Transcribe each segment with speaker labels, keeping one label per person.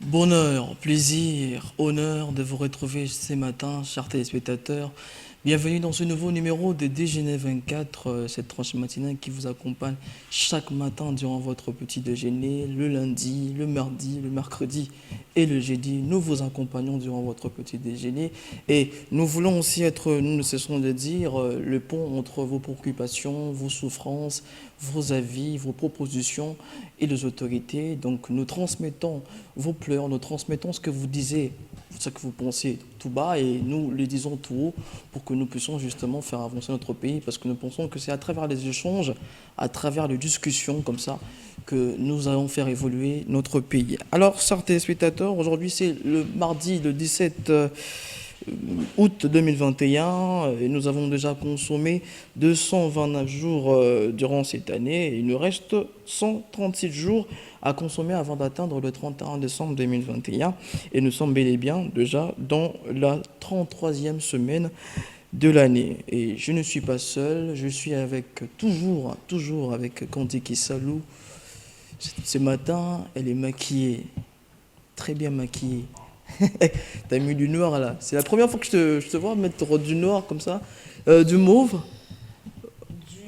Speaker 1: Bonheur, plaisir, honneur de vous retrouver ce matin, chers téléspectateurs. Bienvenue dans ce nouveau numéro de Déjeuner 24, cette tranche matinale qui vous accompagne chaque matin durant votre petit déjeuner, le lundi, le mardi, le mercredi et le jeudi. Nous vous accompagnons durant votre petit déjeuner et nous voulons aussi être, nous ne cessons de dire, le pont entre vos préoccupations, vos souffrances, vos avis, vos propositions et les autorités. Donc nous transmettons vos pleurs, nous transmettons ce que vous disiez, ce que vous pensez tout bas et nous le disons tout haut pour que nous puissions justement faire avancer notre pays parce que nous pensons que c'est à travers les échanges, à travers les discussions comme ça que nous allons faire évoluer notre pays. Alors, chers téléspectateurs, aujourd'hui c'est le mardi le 17 août 2021 et nous avons déjà consommé 229 jours durant cette année et il nous reste 136 jours à consommer avant d'atteindre le 31 décembre 2021 et nous sommes bel et bien déjà dans la 33e semaine de l'année. Et je ne suis pas seul, je suis avec toujours avec Kandiki Salou. Ce matin, elle est maquillée, très bien maquillée. T'as mis du noir là. C'est la première fois que je te vois mettre du noir comme ça. Du mauve.
Speaker 2: Du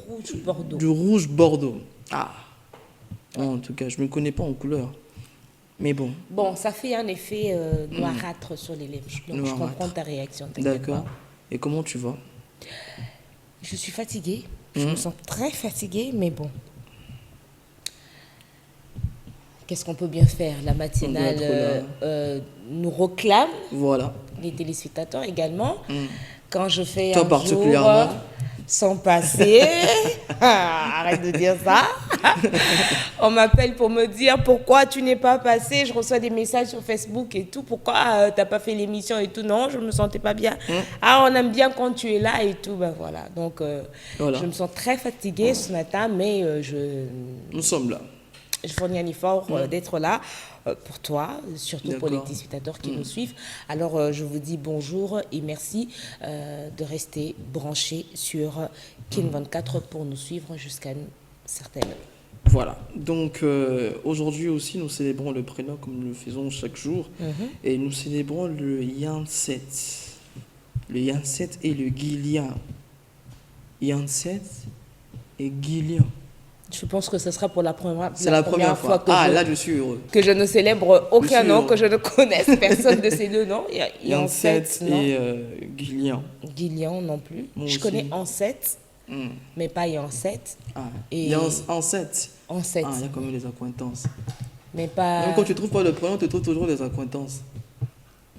Speaker 2: rouge bordeaux.
Speaker 1: Du rouge bordeaux. Ah. En tout cas, je ne me connais pas en couleur. Mais bon.
Speaker 2: Bon, ça fait un effet noirâtre sur les lèvres. Donc je comprends ta réaction.
Speaker 1: D'accord. Et comment tu vas?
Speaker 2: Je suis fatiguée. Je me sens très fatiguée, mais bon. Qu'est-ce qu'on peut bien faire? La matinale nous réclame.
Speaker 1: Voilà.
Speaker 2: Les téléspectateurs également. Quand je fais
Speaker 1: toi
Speaker 2: un
Speaker 1: particulièrement.
Speaker 2: jour sans passer, arrête de dire ça. On m'appelle pour me dire pourquoi tu n'es pas passé. Je reçois des messages sur Facebook et tout. Pourquoi tu n'as pas fait l'émission et tout? Non, je ne me sentais pas bien. Ah, on aime bien quand tu es là et tout. Ben voilà. Donc,
Speaker 1: voilà.
Speaker 2: Je me sens très fatiguée ce matin, mais
Speaker 1: nous sommes là.
Speaker 2: Je fournis un effort d'être là pour toi, surtout pour les téléspectateurs qui nous suivent. Alors, je vous dis bonjour et merci de rester branchés sur Kin 24 pour nous suivre jusqu'à une certaine heure.
Speaker 1: Voilà. Donc, aujourd'hui aussi, nous célébrons le prénom comme nous le faisons chaque jour. Et nous célébrons le Yanset. Le Yanset et le Guilien. Yanset et Guilien.
Speaker 2: Je pense que ce sera pour la première fois que,
Speaker 1: là, je suis heureux.
Speaker 2: Que je ne célèbre aucun nom, que je ne connaisse personne de ces deux noms.
Speaker 1: Yanset et Guilien.
Speaker 2: Guilien non plus.
Speaker 1: Moi
Speaker 2: je
Speaker 1: aussi.
Speaker 2: connais Anset, mais pas Yanset.
Speaker 1: Et Anset.
Speaker 2: Anset.
Speaker 1: Ah, il y a quand même des accointances.
Speaker 2: Mais pas...
Speaker 1: Même quand tu ne trouves pas le prénom, tu trouves toujours des accointances.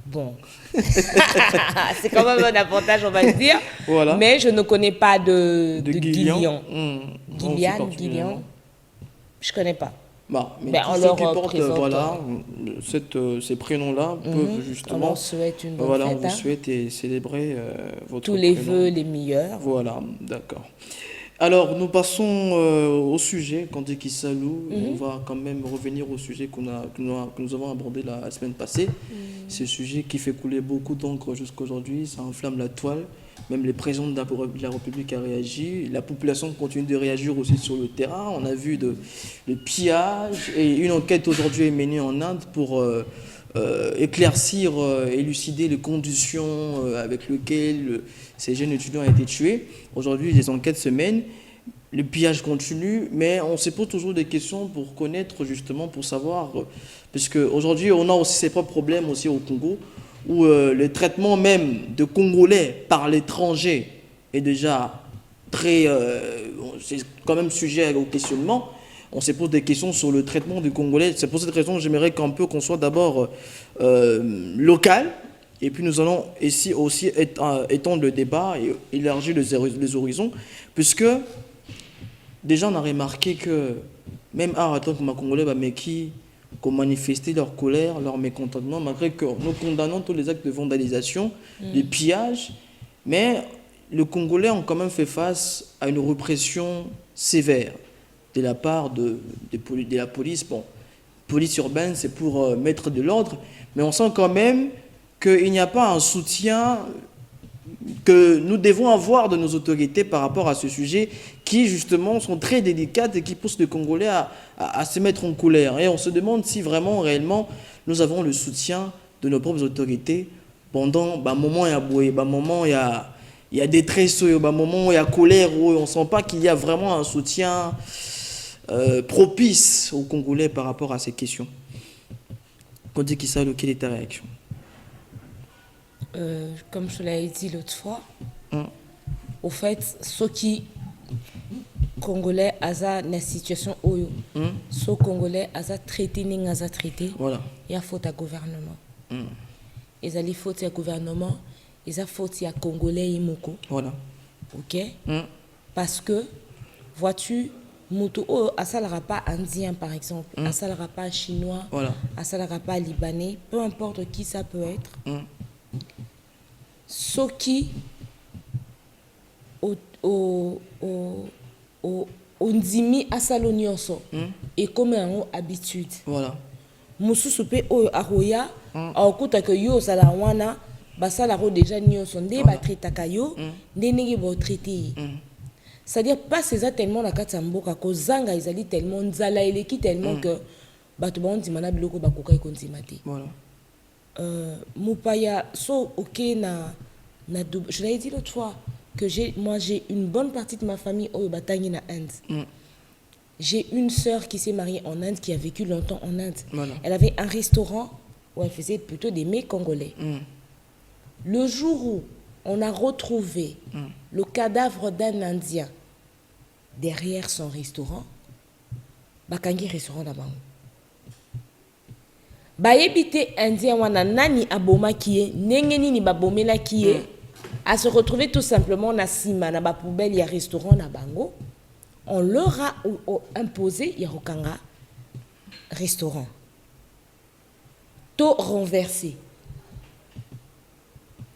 Speaker 2: Bon. C'est quand même un avantage, on va le dire.
Speaker 1: Voilà.
Speaker 2: Mais je ne connais pas de Guillian. Guillian. Je ne connais pas.
Speaker 1: Bah, mais tous ceux qui portent ces prénoms-là peuvent justement...
Speaker 2: On souhaite une bonne
Speaker 1: voilà,
Speaker 2: fête.
Speaker 1: On vous souhaite et célébrer votre
Speaker 2: tous les
Speaker 1: prénom.
Speaker 2: vœux les meilleurs.
Speaker 1: Voilà, d'accord. Alors, nous passons au sujet, Kandiki Salou. On va quand même revenir au sujet que nous avons abordé la semaine passée. C'est un sujet qui fait couler beaucoup d'encre jusqu'à aujourd'hui. Ça enflamme la toile. Même le président de la République a réagi. La population continue de réagir aussi sur le terrain. On a vu le pillage. Et une enquête aujourd'hui est menée en Inde pour éclaircir, élucider les conditions avec lesquelles ces jeunes étudiants ont été tués. Aujourd'hui, les enquêtes se mènent. Le pillage continue, mais on se pose toujours des questions pour connaître, justement, pour savoir. Parce qu'aujourd'hui, on a aussi ses propres problèmes aussi au Congo, où le traitement même de Congolais par l'étranger est déjà très... c'est quand même sujet au questionnement. On se pose des questions sur le traitement des Congolais. C'est pour cette raison que j'aimerais qu'on soit d'abord local. Et puis nous allons ici aussi étendre le débat et élargir les horizons. Puisque déjà on a remarqué que même en tant que Congolais, mais qui ont manifesté leur colère, leur mécontentement, malgré que nous condamnons tous les actes de vandalisation, de pillage, mais les Congolais ont quand même fait face à une répression sévère de la part de la police. Bon, police urbaine, c'est pour mettre de l'ordre, mais on sent quand même qu'il n'y a pas un soutien que nous devons avoir de nos autorités par rapport à ce sujet qui, justement, sont très délicates et qui poussent les Congolais à se mettre en colère. Et on se demande si vraiment, réellement, nous avons le soutien de nos propres autorités pendant un moment il y a boué, un moment il y a détresse, un moment il y a colère, on ne sent pas qu'il y a vraiment un soutien propice aux Congolais par rapport à ces questions. Quand dit qu'il sait, quelle est ta réaction?
Speaker 2: Comme je l'avais dit l'autre fois, au fait, ceux qui Congolais asa na situation oyo, ceux Congolais asa traité ni asa traité,
Speaker 1: voilà.
Speaker 2: Il y a faute à gouvernement. Ils allaient faute à gouvernement, ils a faute à Congolais et Moko.
Speaker 1: Voilà.
Speaker 2: Ok. Parce que vois-tu, Moutou asalara pas indien par exemple, asalara pas chinois,
Speaker 1: voilà.
Speaker 2: asalara pas libanais, peu importe qui ça peut être. Ceux qui ondimi asalo nyonso et comme en habitude.
Speaker 1: Voilà.
Speaker 2: Mususu pe oyo aroya akuta que yo sala wana basala ro déjà nyonso nde ba traitaka yo nde ngi bo traiter. C'est-à-dire pas ces tellement na kati mboka ko zanga izali tellement nzala eleki tellement que bato ba ndima biloko bakoka ikonzima te.
Speaker 1: Voilà.
Speaker 2: Mupaya so OK na je l'ai dit l'autre fois que j'ai une bonne partie de ma famille au Batagni na Inde. J'ai une sœur qui s'est mariée en Inde, qui a vécu longtemps en Inde.
Speaker 1: Voilà.
Speaker 2: Elle avait un restaurant où elle faisait plutôt des mets congolais. Le jour où on a retrouvé le cadavre d'un Indien derrière son restaurant, bakangi restaurant là-bas. Baébité Indien wana nani aboma kié, nengeni ni babomela kié, à se retrouver tout simplement na sima na ba poubelle ya restaurant na bango. On leur a imposé Yarokanga restaurant. Tout renversé.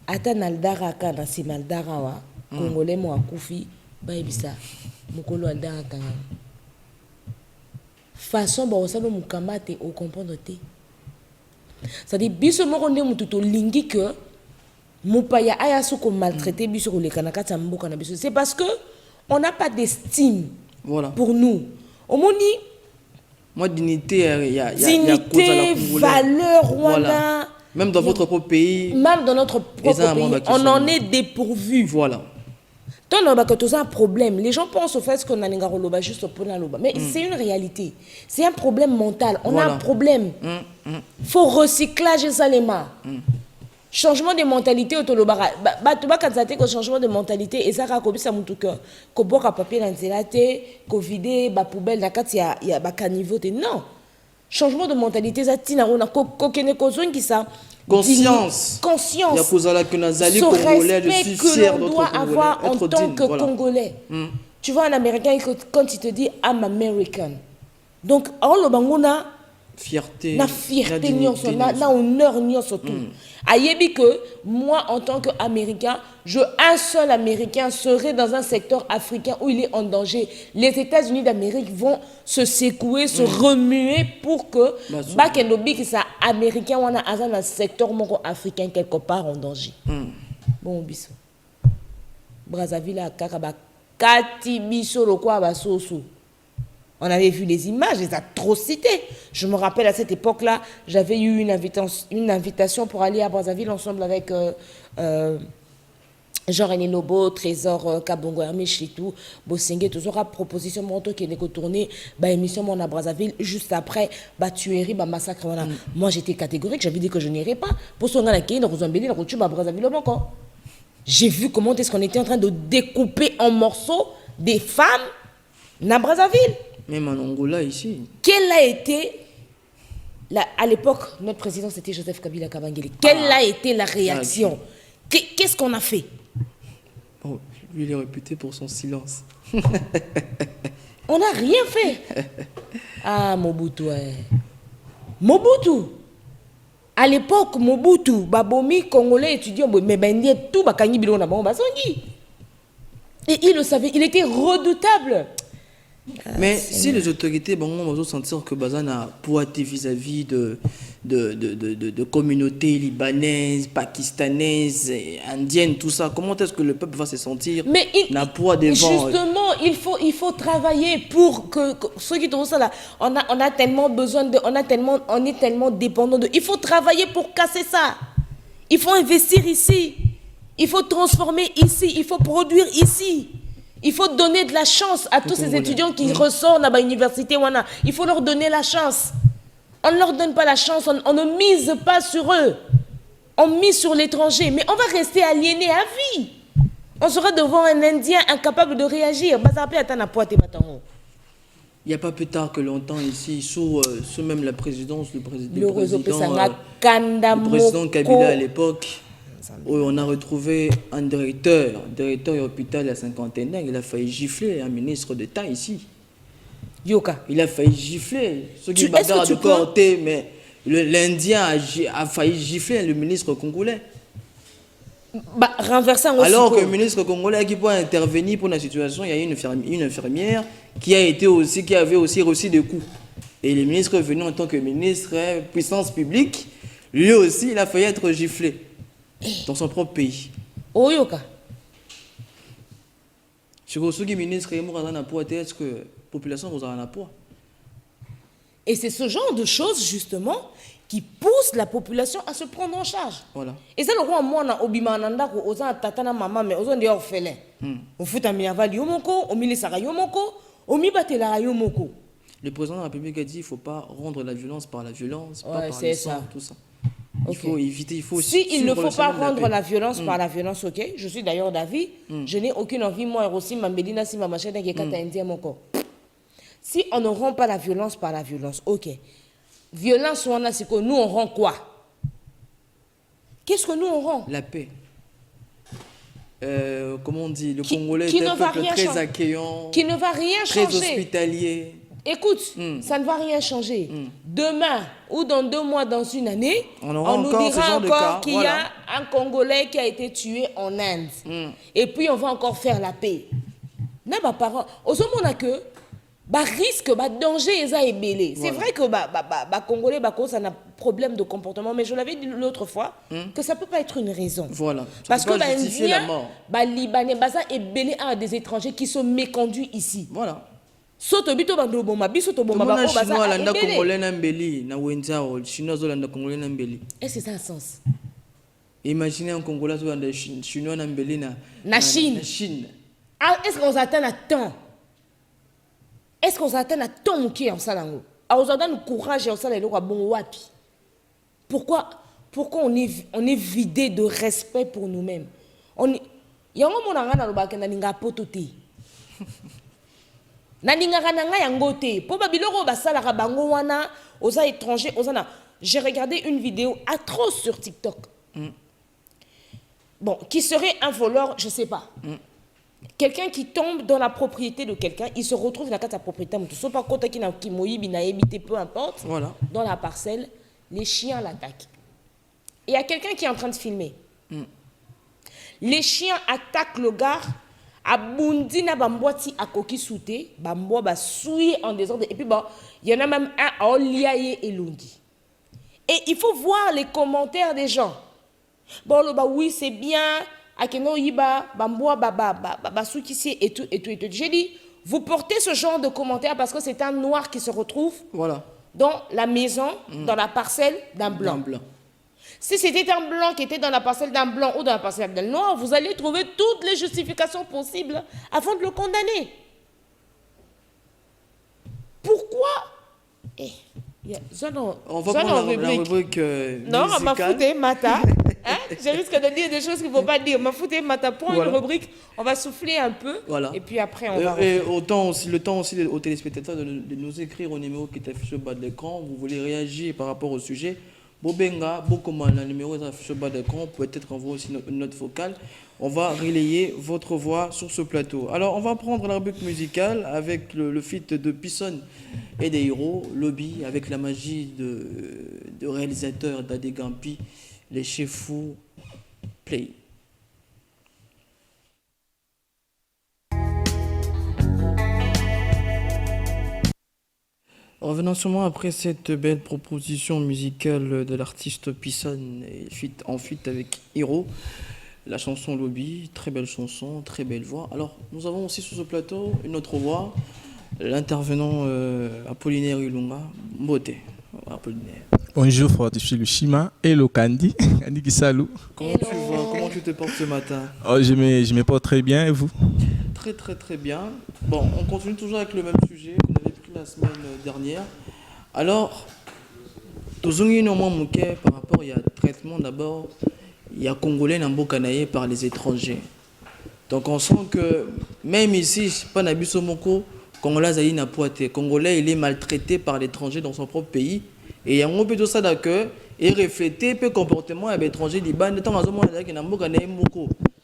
Speaker 2: Ata naldara kana si maldara wa Congolais mo akufi ba ebisa mukolo aldara kana. Façon ba osalo mukamate au comprendre te. Ça dit biso moko nde mututo lingi que mupaya aya soko maltraité biso ko lekana kata mboka na biso. C'est parce que on n'a pas d'estime.
Speaker 1: Voilà.
Speaker 2: Pour nous. Au moni.
Speaker 1: Moi, dignité, il y a
Speaker 2: dignité, valeur,
Speaker 1: voilà. Même dans votre propre pays.
Speaker 2: Même dans notre propre pays, on en est dépourvu.
Speaker 1: Voilà.
Speaker 2: Donc, on a un problème. Les gens pensent au fait qu'on a un garoloba juste pour l'aloba. Mais c'est une réalité. C'est un problème mental. On a un problème. Faut recyclage ça les mains. Changement de mentalité au tolobara tu vas constater que changement de mentalité et ça rakobisa mutu que ko boka papier na nzela te ko vider ba poubelle na kati ya ba caniveau te non changement de mentalité ça tina on a ko kene ko zongi ça
Speaker 1: conscience
Speaker 2: ya
Speaker 1: kozala que nazali congolais je suis fier
Speaker 2: d'être doit avoir en tant que congolais tu vois un américain quand il te dit I'm American donc en lo banguna
Speaker 1: fierté
Speaker 2: na fierté nyonso na honneur nyonso tout ayebi que moi en tant qu'américain un seul américain serait dans un secteur africain où il est en danger les États-Unis d'Amérique vont se secouer se remuer pour que bakendobi qui ça américain wana dans un secteur moko africain quelque part en danger bon biso Brazzaville a kaka ba kati biso lokwa ba soso. On avait vu les images, les atrocités. Je me rappelle à cette époque-là, j'avais eu une invitation pour aller à Brazzaville ensemble avec Jean-René Lobo, Trésor Kabongo Hermé, Chitou, Bosengue, toujours à proposition monto qui est tourné, émission à Brazzaville, juste après, tuerie, massacre. Moi j'étais catégorique, j'avais dit que je n'irais pas. Pour ce moment-là, Brazzaville encore. J'ai vu comment est-ce qu'on était en train de découper en morceaux des femmes à Brazzaville.
Speaker 1: Même en Angola ici.
Speaker 2: Quelle a été, à l'époque, notre président c'était Joseph Kabila Kabangele. Quelle a été la réaction? Qu'est-ce qu'on a fait?
Speaker 1: Oh, lui, il est réputé pour son silence.
Speaker 2: On n'a rien fait. Ah, Mobutu. Mobutu. À l'époque, Mobutu, Babomi, Congolais, étudiant, mais tout, Bakangi Bilon, et il le savait, il était redoutable.
Speaker 1: Mais si les autorités vont sentir que Bazan a poité vis-à-vis de communautés libanaises, pakistanaises, indiennes, tout ça. Comment est-ce que le peuple va se sentir
Speaker 2: Mais justement, il faut travailler pour que ceux qui trouvent ça là, on a tellement besoin de, on est tellement dépendant de. Il faut travailler pour casser ça. Il faut investir ici. Il faut transformer ici. Il faut produire ici. Il faut donner de la chance à tous ces étudiants qui ressortent à l'université. Il faut leur donner la chance. On ne leur donne pas la chance, on ne mise pas sur eux. On mise sur l'étranger, mais on va rester aliénés à vie. On sera devant un Indien incapable de réagir.
Speaker 1: Il n'y a pas plus tard que longtemps ici, sous même la présidence, le président Kabila à l'époque, où on a retrouvé un directeur d'hôpital à cinquantaine, il a failli gifler un ministre d'État ici.
Speaker 2: Yoka.
Speaker 1: Il a failli gifler. Ceux qui bagarrent de côté, mais l'Indien a failli gifler le ministre congolais. Alors que le ministre congolais qui peut intervenir pour la situation, il y a une infirmière qui avait aussi reçu des coups. Et le ministre est venu en tant que ministre puissance publique, lui aussi il a failli être giflé dans son propre pays.
Speaker 2: Oh Yoka.
Speaker 1: Sur ceux qui ministre est-ce que population vous en a poids.
Speaker 2: Et c'est ce genre de choses justement qui pousse la population à se prendre en charge.
Speaker 1: Voilà.
Speaker 2: Et c'est le roi moi na obimananda ko oza tatana maman mais ozo ndi orphelin. On fout un miavali yomoko, o mili sara yomoko, o mi batela yomoko.
Speaker 1: Le président de la République a dit il faut pas rendre la violence par la violence, pas par
Speaker 2: le
Speaker 1: sang, tout ça. Il
Speaker 2: Okay.
Speaker 1: faut éviter, il faut
Speaker 2: si il ne faut pas rendre la violence par la violence, ok. Je suis d'ailleurs d'avis. Je n'ai aucune envie moi aussi ma medina si ma machine qui kata indien moko. Si on ne rend pas la violence par la violence, ok. Violence, c'est que nous, on rend quoi? Qu'est-ce que nous, on rend?
Speaker 1: La paix. Comment on dit? Le Congolais est un peuple très accueillant.
Speaker 2: Qui ne va rien changer.
Speaker 1: Très hospitalier.
Speaker 2: Écoute, ça ne va rien changer. Demain ou dans 2 mois, dans une année, on nous dira encore qu'il y a un Congolais qui a été tué en Inde. Et puis, on va encore faire la paix. N'a pas parole. Au moment on a que risque, danger, c'est vrai que Congolais, ça a un problème de comportement, mais je l'avais dit l'autre fois, que ça ne peut pas être une raison.
Speaker 1: Voilà.
Speaker 2: Parce que Libanais, et belé à des étrangers qui sont méconduits ici.
Speaker 1: Voilà.
Speaker 2: Soto bito bando boma biso to boma
Speaker 1: ba chinois landa congolais na mbeli na wenzao chinois zo landa congolais na mbeli.
Speaker 2: Est-ce que ça a un sens?
Speaker 1: Imaginez un congolais zo landa chinois na mbeli
Speaker 2: na Chine. Ah, est-ce qu'on s'attend à temps? Est-ce qu'on s'attend à temps qui en salango? Ah, on s'attend le courage et on s'attend le bon wapi. Pourquoi on est vidé de respect pour nous-mêmes? On yango monanga na lobaka na ninga potote. J'ai regardé une vidéo atroce sur TikTok. Bon, qui serait un voleur, je ne sais pas. Quelqu'un qui tombe dans la propriété de quelqu'un, il se retrouve dans la propriété. Peu importe.
Speaker 1: Voilà.
Speaker 2: Dans la parcelle, les chiens l'attaquent. Et il y a quelqu'un qui est en train de filmer. Les chiens attaquent le gars. Abundina bambwati akoki souté, bambwa ba souillé en désordre. Et puis bon, il y en a même un à Oliaye et Lundi. Et il faut voir les commentaires des gens. Bon, oui, c'est bien. Akeno yiba, bambwa ba soukisi et tout. J'ai dit, vous portez ce genre de commentaires parce que c'est un noir qui se retrouve dans la maison, dans la parcelle d'un blanc. Si c'était un blanc qui était dans la parcelle d'un blanc ou dans la parcelle d'un noir, vous allez trouver toutes les justifications possibles avant de le condamner. Pourquoi?
Speaker 1: On va prendre la rubrique
Speaker 2: non,
Speaker 1: musicale.
Speaker 2: m'a fouté, Mata. Je risque de dire des choses qu'il ne faut pas dire. M'a fouté, Mata. Prends une rubrique, on va souffler un peu. Et puis après, on va...
Speaker 1: Et le temps aussi aux téléspectateurs de nous écrire au numéro qui est affiché au bas de l'écran. Vous voulez réagir par rapport au sujet. Bobenga, Bokoman, le numéro est affiché au bas de l'écran. Peut-être envoyer aussi une note vocale. On va relayer votre voix sur ce plateau. Alors, on va prendre la rubrique musicale avec le feat de Pisson et des héros, Lobby, avec la magie de réalisateur d'Adegampi, les Chefou Play. Revenons sûrement après cette belle proposition musicale de l'artiste Pisson en feat avec Hiro, la chanson Lobby, très belle chanson, très belle voix. Alors, nous avons aussi sur ce plateau une autre voix, l'intervenant Apollinaire Ilunga, Mbote. Apollinaire.
Speaker 3: Bonjour Fortifié Lushima et le Kandi, Kandi Kisalou.
Speaker 1: Comment tu vas? Comment tu te portes ce matin?
Speaker 3: Oh, je me porte très bien et vous?
Speaker 1: Très très très bien. Bon, on continue toujours avec le même sujet qu'on avait pris la semaine dernière. Alors, Tozungi no Mouké par rapport il y a traitement d'abord, il y a Congolais Nambokanaye par les étrangers. Donc on sent que même ici, pas Nabiso Moko, Congolais Zaï n'a pas été. Congolais il est maltraité par l'étranger dans son propre pays. Et il y a un peu de ça d'accueil et refléter le comportement des étrangers libanais. Tant que nous avons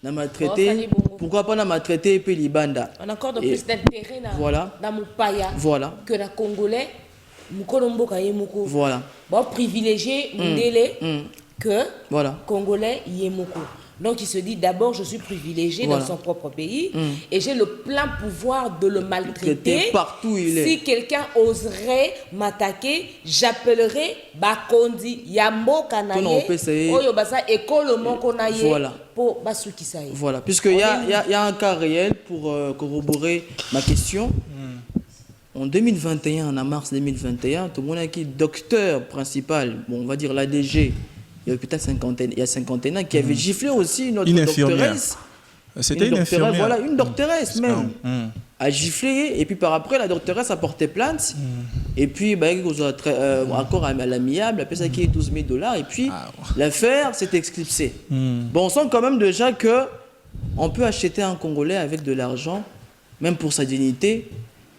Speaker 1: maltraité, pourquoi pas maltraité et puis Libanda.
Speaker 2: On accorde plus d'intérêt dans mon paya que dans Congolais.
Speaker 1: Voilà.
Speaker 2: Bon, privilégié Mundele que
Speaker 1: voilà.
Speaker 2: Congolais Yemoko. Donc il se dit d'abord je suis privilégié dans son propre pays et j'ai le plein pouvoir de le maltraiter.
Speaker 1: Partout où il est.
Speaker 2: Si quelqu'un oserait m'attaquer, j'appellerai Bakondi Yambo Kanaye Oyo Basa Ekolo Moko Naye pour Basuki Saye.
Speaker 1: Voilà, puisqu'il y a un cas réel pour corroborer ma question. En 2021, en mars 2021, tout le monde a qui docteur principal, bon, on va dire l'ADG. Il y a peut-être cinquantaine ans qui avait giflé aussi notre doctoresse.
Speaker 3: C'était une infirmière.
Speaker 1: Voilà, une doctoresse même. A giflé et puis par après la doctoresse a porté plainte. Et puis accord à l'amiable, après ça qui est $12,000 et puis l'affaire s'est exclipsée. Bon, on sent quand même déjà que on peut acheter un Congolais avec de l'argent, même pour sa dignité.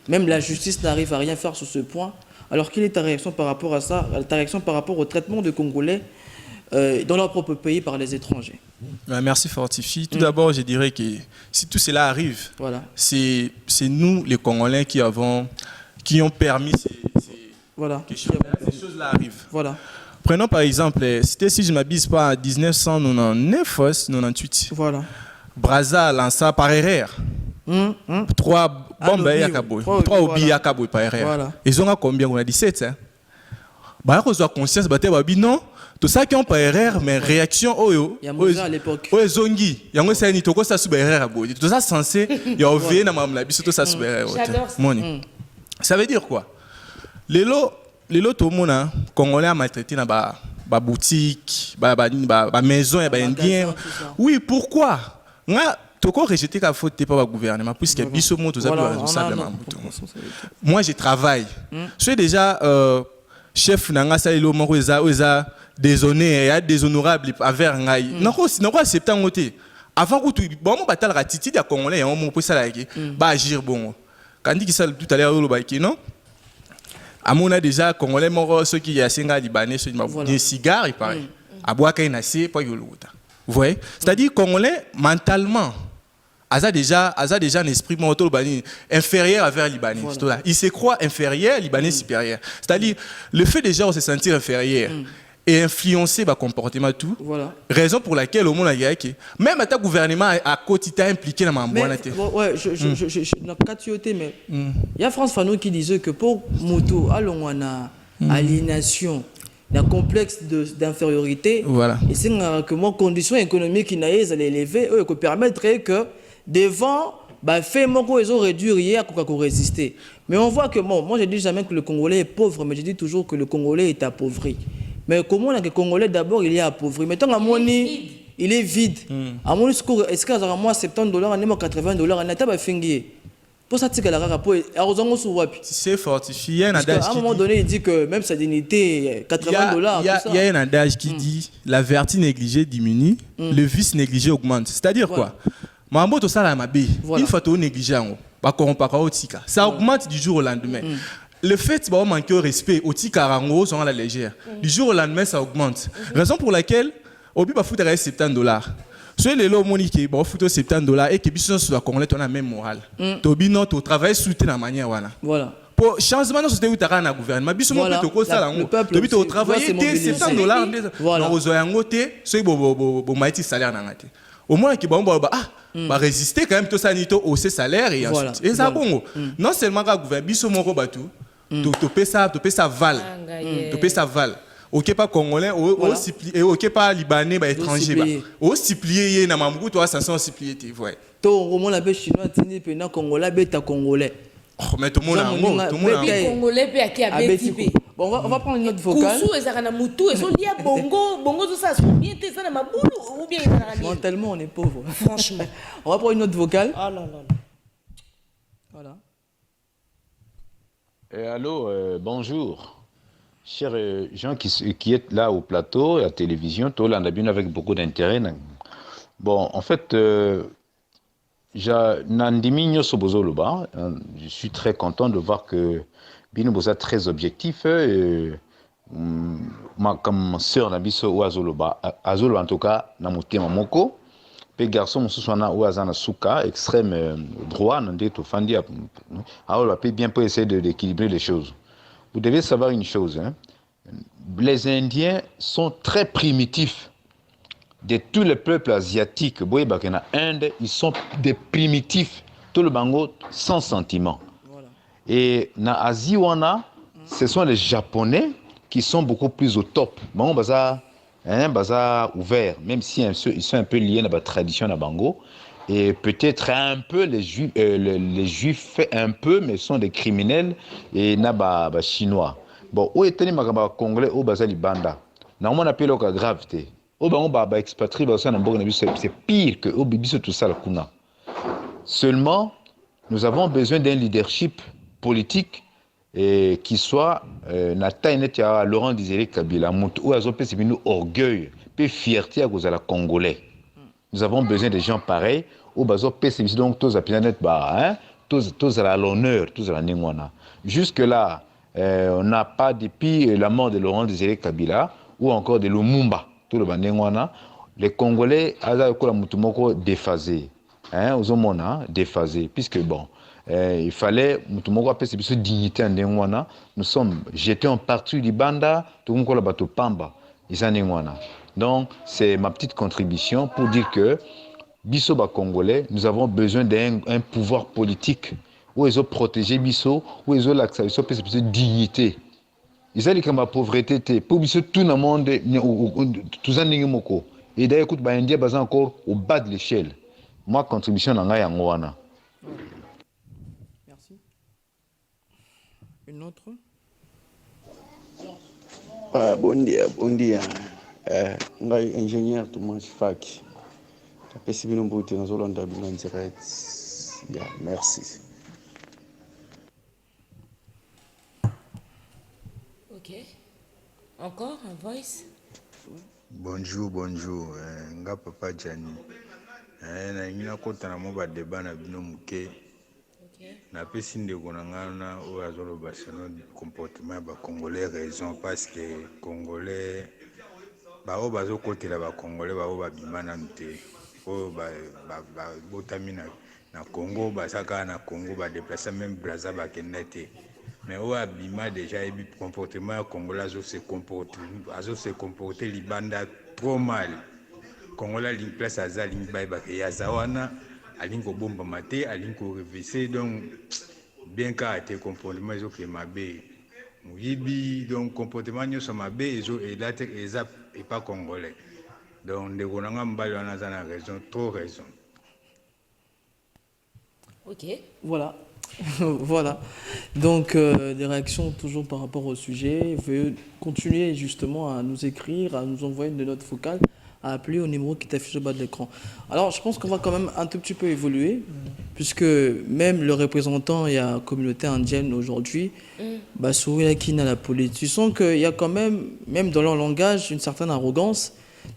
Speaker 1: Même la justice n'arrive à rien faire sur ce point. Alors quelle est ta réaction par rapport à ça, ta réaction par rapport au traitement de Congolais dans leur propre pays par les étrangers?
Speaker 3: Merci Fortifi. Tout d'abord, je dirais que si tout cela arrive, c'est nous, les Congolais, qui ont permis que ces choses-là arrivent.
Speaker 1: Voilà.
Speaker 3: Prenons par exemple, si je ne m'abuse pas, en 1999-98,
Speaker 1: voilà.
Speaker 3: Brazza lança par erreur. 3 bombes à Kaboy. 3 oublis à Kaboy par erreur. Ils ont combien? On a 17. Bah, on a conscience, non. Tout ça qui ont par erreur, mais réaction,
Speaker 1: il y a Moussa à l'époque.
Speaker 3: Zongi. Il y a un sénit, tout ça sous erreur. Tout ça censé, il y a oublié dans ma biso, tout ça sous erreur. Ça veut dire quoi? Les lots, tout le monde, Congolais a maltraité dans ma boutique, ma maison, indien. Oui, pourquoi? Toko rejeté la faute pas le gouvernement puisque biso mo tous responsable. Moi je travaille. Je suis déjà chef nanga salilo moko eza déshonoré et déshonorable envers ngai. Nako accepter ngote. Avant que tu bon batal ratiti ya congolais on mo pesa la ba agir bon. Quand dit que ça tout à l'heure le baiki non. Amona déjà congolais moko ceux qui ya senga libanais ceux des cigares il paraît. Aboua kay na c'est pas yoluta. Vous voyez? C'est-à-dire congolais mentalement Aza déjà un esprit inférieur envers les Libanais. Voilà. Il se croit inférieur, Libanais supérieur. C'est-à-dire, le fait déjà de se sentir inférieur et influencer le comportement tout.
Speaker 1: Voilà.
Speaker 3: Raison pour laquelle au monde a dit même à gouvernement à côté impliqué dans ma bonne
Speaker 1: ouais, je n'ai pas tué, mais il y a France Fanon qui disait que pour Moto, on a aliénation. D'un complexe d'infériorité, et c'est que mon condition économique qui n'a pas élevé, qui permettrait que devant, fait mon ils ont réduit rien à résister. Mais on voit que moi je dis jamais que le Congolais est pauvre, mais je dis toujours que le Congolais est appauvri. Mais comment le Congolais d'abord il est appauvri? Mettons à Moni, il est vide. À Moni, est-ce qu'à moi $70, on est $80, on n'a pas fini. Pour ça,
Speaker 3: c'est fortifié. À
Speaker 1: un moment donné, il dit que même sa dignité, $80.
Speaker 3: Il y a un adage qui dit la vertu négligée diminue, le vice négligé augmente. C'est-à-dire quoi? Une fois que tu négligé, ça augmente du jour au lendemain. Le fait de manquer au respect, au tikarango, sont à la légère. Du jour au lendemain, ça augmente. Raison pour laquelle, au bout de $70. Soit les lots moniques, bon, foutu $70 et que bisous sur la Congolais, on a même morale. Tobi non, tu travailles sous la manière
Speaker 1: voilà.
Speaker 3: Pour changement, c'est où tu as un gouvernement. Bisous mon peut ça le peuple. Tobi tu travailles $70. Voilà. Aux oyangoté, c'est bon maïti salaire n'angate. Au moins qui bon résister quand même tout ça nito hausser salaire et ensuite. Et ça bon. Non seulement le gouvernement bisous mon batou. Tu ça val. Tu ça val. Ok pas congolais, ok pas libanais, étranger. Au supplier na mamou toi ça sont supplier tu vois.
Speaker 1: To roman la be chinois tini pe na congolais beta congolais.
Speaker 3: Oh mais tout le monde
Speaker 2: congolais pe qui a beti.
Speaker 1: Bon on va prendre une autre vocale.
Speaker 2: Kusu ezaka mutu et son dia bongo tout ça sont bien ça na mabulu ou bien
Speaker 1: mentalement on est pauvre.
Speaker 2: Franchement.
Speaker 1: On va prendre une autre vocale.
Speaker 2: Oh là là.
Speaker 1: Voilà.
Speaker 4: Allô, bonjour. Chers gens qui êtes là au plateau, à la télévision, tout là, on a bien avec beaucoup d'intérêt. Bon, en fait, je suis très content de voir que Bino Boza est très objectif. Comme sœur Nabiso ou Azoloba, en tout cas, Namouté Mamoko. Les garçons sont na souka extrême droit, alors on peut bien essayer d'équilibrer les choses. Vous devez savoir une chose, hein? Les Indiens sont très primitifs. De tous les peuples asiatiques, en Inde, ils sont des primitifs. Tout le bango sans sentiment. Voilà. Et en Asie, ce sont les Japonais qui sont beaucoup plus au top. Bon, bazar ouvert, même si ils sont un peu liés à la tradition de Bango, et peut-être un peu les juifs un peu, mais sont des criminels et naba chinois. Bon, où est-il les congolais au bazar banda? Normalement on appelle la gravité. Au bango expatrié c'est pire que au bibiso tout ça la kuna. Seulement, nous avons besoin d'un leadership politique et qui soit na taille à Laurent Désiré Kabila ou à zopé c'est une orgueil et fierté à cause de la congolais. Nous avons besoin de gens pareils au bazopé c'est donc tous à planète bah tous à l'honneur tous à la ningwana. Jusque là on n'a pas depuis la mort de Laurent Désiré Kabila ou encore de Lumumba tout le bandengwana les Congolais à quoi la mutumoko déphasé aux homona déphasé puisque bon il fallait nous dignité en nous sommes jetés en partie du banda tout le monde bateau pamba donc c'est ma petite contribution pour dire que biso ba congolais nous avons besoin d'un pouvoir politique où ils ont protégé biso où ils ont l'accès à dignité ils ont dit que ma pauvreté pour biso tout le monde tout ça moko et d'ailleurs écoute ba indien bas encore au bas de l'échelle moi contribution na ngai yango wana.
Speaker 1: Une autre?
Speaker 5: Bon dia. Ngai ingénieur Thomas Faki. Tapesi bino mbote na zolanda bino en direct. Yeah, merci.
Speaker 2: Ok. Encore un voice?
Speaker 6: Bonjour. Nga papa Jani. Na ngina kota na mo ba débat na bino muke. Na pesi ndeko na ngana o azolo basano comportement ba congolais raison parce que congolais ba o bazo kotela ba congolais ba o ba bimana nte o ba botamina na Congo ba saka na Congo ba déplacer même Brazza ba kenete mais o abima déjà et comportement congolais azo se comporter libanda trop mal congolais li place azali ba ya zawana alinko bomba maté alinko revisser donc bien qu'à été comportement ils ont fait ma bé muyibi donc comportement nous sommes ma bé et là et pas congolais donc de gonanga mbali wana za na raison trop raison.
Speaker 2: Ok.
Speaker 1: Voilà. Voilà. Donc des réactions toujours par rapport au sujet. Veuillez continuer justement à nous écrire, à nous envoyer de notes vocales, à appeler au numéro qui t'affiche au bas de l'écran. Alors je pense qu'on va quand même un tout petit peu évoluer, puisque même le représentant de la communauté indienne aujourd'hui, Basouri qui n'a la politique, tu sens qu'il y a quand même dans leur langage, une certaine arrogance.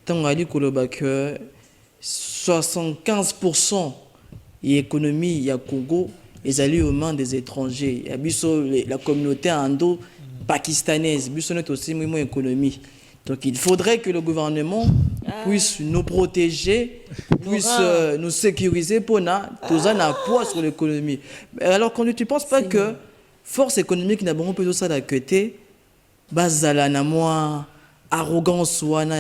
Speaker 1: Tant qu'on a dit que 75% de l'économie il y a Congo, ils allaient aux mains des étrangers. Il y a la communauté indo-pakistanaise, il y a aussi une économie. Donc il faudrait que le gouvernement puisse nous protéger, puisse nous sécuriser pour tous un poids sur l'économie. Alors quand tu ne penses pas que force économique n'a pas peu de ça d'accueillir, bazala na moi arrogance wana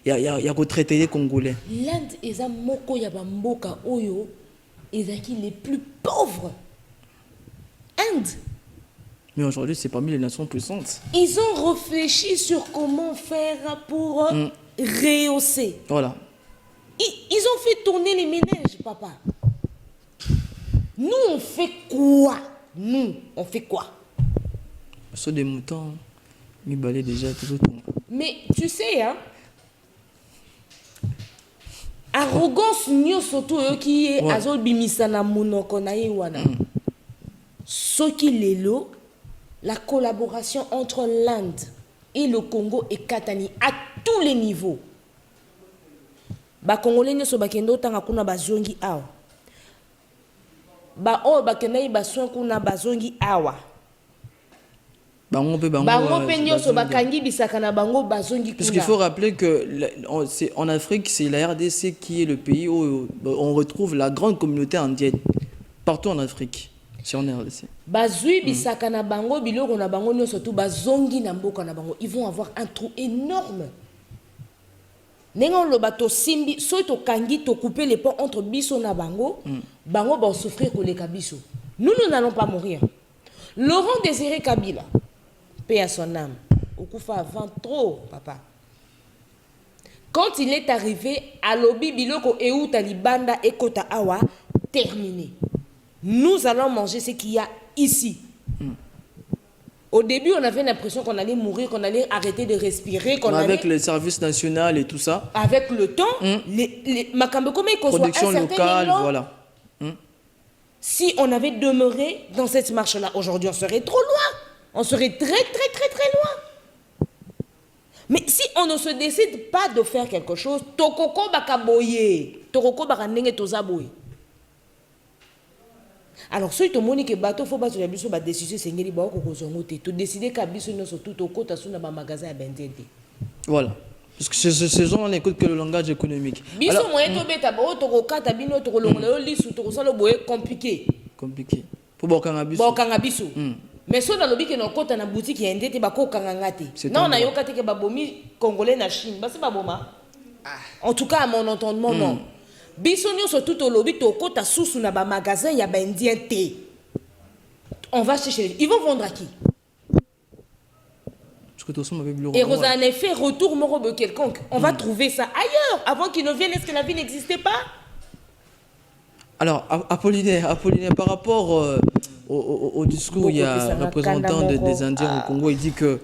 Speaker 1: ya ko traiter les Congolais.
Speaker 2: L'Inde eza moko ya bamboka oyo ezaki les plus pauvres. Inde
Speaker 1: Mais aujourd'hui, c'est parmi les nations puissantes.
Speaker 2: Ils ont réfléchi sur comment faire pour rehausser.
Speaker 1: Voilà.
Speaker 2: Ils ont fait tourner les ménages, papa. Nous, on fait quoi? Nous, on fait quoi?
Speaker 1: Sur des moutons, ils balaient déjà tout le temps.
Speaker 2: Mais tu sais, hein, arrogance nyo surtout qui est azol bimisa na monoko na yewana. Soki lelo, la collaboration entre l'Inde et le Congo est katani à tous les niveaux. Ba Congolais nyo so bakendo tanga kuna bazongi awa. Ba o bakenda ba soin kuna bazongi awa. Bango so bakangi bisaka na bango bazongi kuna.
Speaker 1: Parce qu'il faut rappeler que en Afrique, c'est la RDC qui est le pays où on retrouve la grande communauté indienne. Partout en Afrique, c'est en RDC.
Speaker 2: Bazui bisaka na bango biloko na bango nyo surtout bazongi na mboka na bango. Ils vont avoir un trou énorme. Nengo lo bato simbi so to kangi to couper les ponts entre biso na bango, bango va souffrir koleka biso. Nous n'allons pas mourir. Laurent Désiré Kabila, paix à son âme, au Koufa avant trop, papa. Quand il est arrivé à Lobi Biloko Eou Talibanda et Kota Awa, terminé. Nous allons manger ce qu'il y a ici. Au début, on avait l'impression qu'on allait mourir, qu'on allait arrêter de respirer.
Speaker 1: Avec les services nationaux et tout ça.
Speaker 2: Avec le temps, les
Speaker 1: production locale, voilà.
Speaker 2: Si on avait demeuré dans cette marche-là, aujourd'hui, on serait trop loin. On serait très loin. Mais si on ne se décide pas de faire quelque chose, tokoko bakaboye, tokoko bakanenge tozaboye. Alors, si tu as que bateau faut pas se décider ba décision sengeli ba ko kozongote, tu décider ka biso no surtout to kota suna ba magasin ya bendete.
Speaker 1: Voilà. Parce que ces gens n'écoutent que le langage économique.
Speaker 2: Biso moyen to beta ba to ko kata bino to ko longola lisu to ko sala boye compliqué.
Speaker 1: Compliqué. Pour bokanga biso.
Speaker 2: Bokanga biso. Mais so na lobi ke no kota na boutique ya ndete ba ko kanga ngate. Non na yoka te ke ba bomi congolais na Chine, ba se ba boma. En tout cas à mon entendement non. Bisonio surtout au lobby to kota sous na ba magasin ya ba indien té. On va chercher. Ils vont vendre à qui? Et Rosa en effet retour morobe quelconque. On va trouver ça ailleurs avant qu'ils ne viennent. Est-ce que la vie n'existait pas?
Speaker 1: Alors Apollinaire, par rapport au discours, il y a un représentant des Indiens au Congo, il dit que